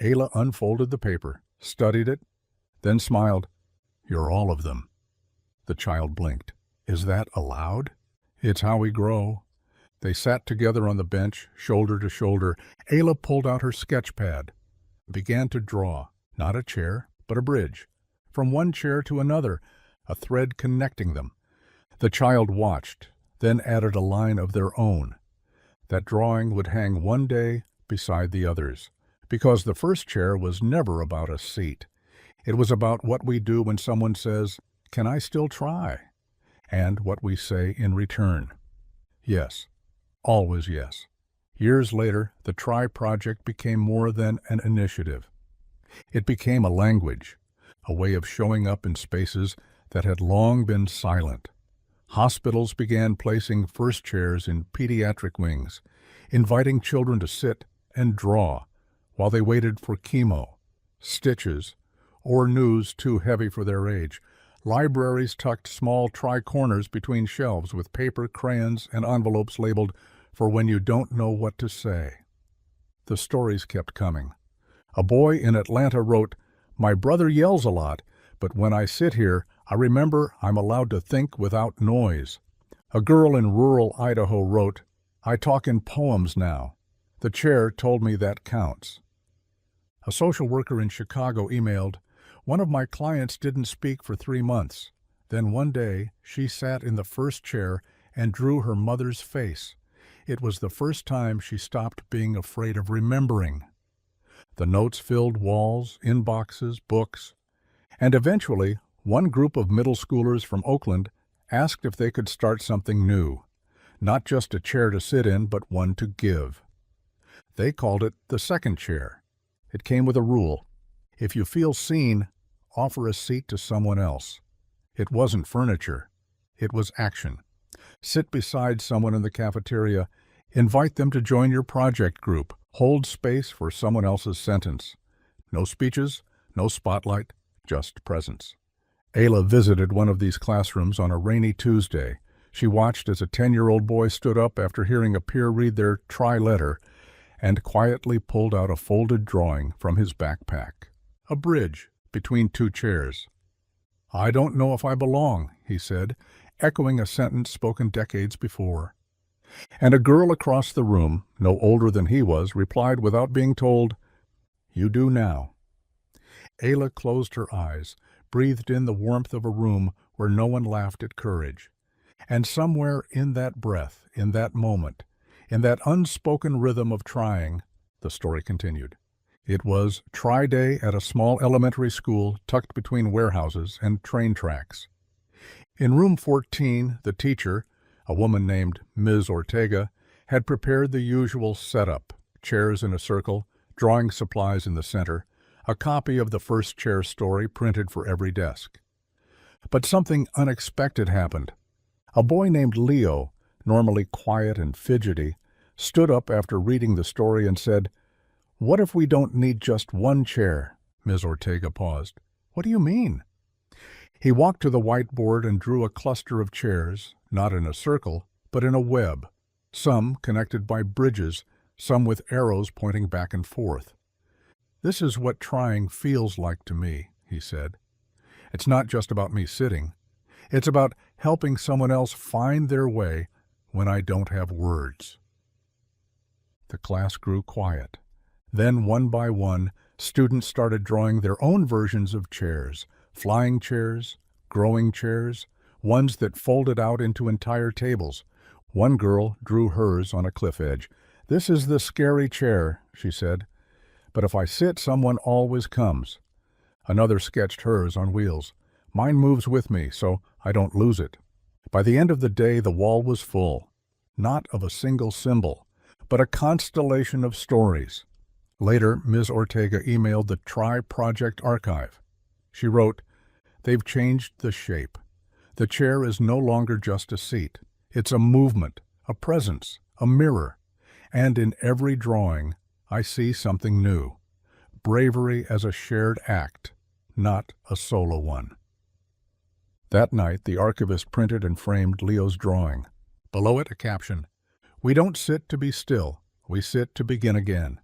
Ayla unfolded the paper, studied it, then smiled. "You're all of them." The child blinked. "Is that allowed?" "It's how we grow." They sat together on the bench, shoulder to shoulder. Ayla pulled out her sketch pad, began to draw, not a chair, but a bridge. From one chair to another, a thread connecting them. The child watched, then added a line of their own. That drawing would hang one day beside the others, because the first chair was never about a seat. It was about what we do when someone says, "Can I still try?" and what we say in return. Yes, always yes. Years later, the Try project became more than an initiative. It became a language, a way of showing up in spaces that had long been silent. Hospitals began placing first chairs in pediatric wings, inviting children to sit and draw while they waited for chemo, stitches, or news too heavy for their age. Libraries tucked small tri-corners between shelves with paper, crayons, and envelopes labeled "For When You Don't Know What to Say." The stories kept coming. A boy in Atlanta wrote, "My brother yells a lot, but when I sit here, I remember I'm allowed to think without noise." A girl in rural Idaho wrote, "I talk in poems now. The chair told me that counts." A social worker in Chicago emailed, "One of my clients didn't speak for 3 months. Then one day, she sat in the first chair and drew her mother's face. It was the first time she stopped being afraid of remembering." The notes filled walls, inboxes, books, and eventually, one group of middle schoolers from Oakland asked if they could start something new, not just a chair to sit in, but one to give. They called it the second chair. It came with a rule: if you feel seen, offer a seat to someone else. It wasn't furniture. It was action. Sit beside someone in the cafeteria. Invite them to join your project group. Hold space for someone else's sentence. No speeches, no spotlight, just presence. Ayla visited one of these classrooms on a rainy Tuesday. She watched as a 10-year-old boy stood up after hearing a peer read their try letter and quietly pulled out a folded drawing from his backpack. A bridge between 2 chairs. "I don't know if I belong," he said, echoing a sentence spoken decades before. And a girl across the room, no older than he was, replied without being told, "You do now." Ayla closed her eyes, breathed in the warmth of a room where no one laughed at courage. And somewhere in that breath, in that moment, in that unspoken rhythm of trying, the story continued. It was try day at a small elementary school tucked between warehouses and train tracks. In room 14, the teacher, a woman named Ms. Ortega, had prepared the usual setup, chairs in a circle, drawing supplies in the center, a copy of the first chair story printed for every desk. But something unexpected happened. A boy named Leo, normally quiet and fidgety, stood up after reading the story and said, "What if we don't need just one chair?" Ms. Ortega paused. "What do you mean?" He walked to the whiteboard and drew a cluster of chairs, not in a circle, but in a web, some connected by bridges, some with arrows pointing back and forth. "This is what trying feels like to me," he said. "It's not just about me sitting. It's about helping someone else find their way when I don't have words." The class grew quiet. Then, one by one, students started drawing their own versions of chairs, flying chairs, growing chairs, ones that folded out into entire tables. One girl drew hers on a cliff edge. "This is the scary chair," she said. "But if I sit, someone always comes." Another sketched hers on wheels. "Mine moves with me, so I don't lose it." By the end of the day, the wall was full, not of a single symbol, but a constellation of stories. Later, Ms. Ortega emailed the Try Project archive. She wrote, "They've changed the shape. The chair is no longer just a seat. It's a movement, a presence, a mirror. And in every drawing, I see something new. Bravery as a shared act, not a solo one." That night, the archivist printed and framed Leo's drawing. Below it, a caption, "We don't sit to be still. We sit to begin again."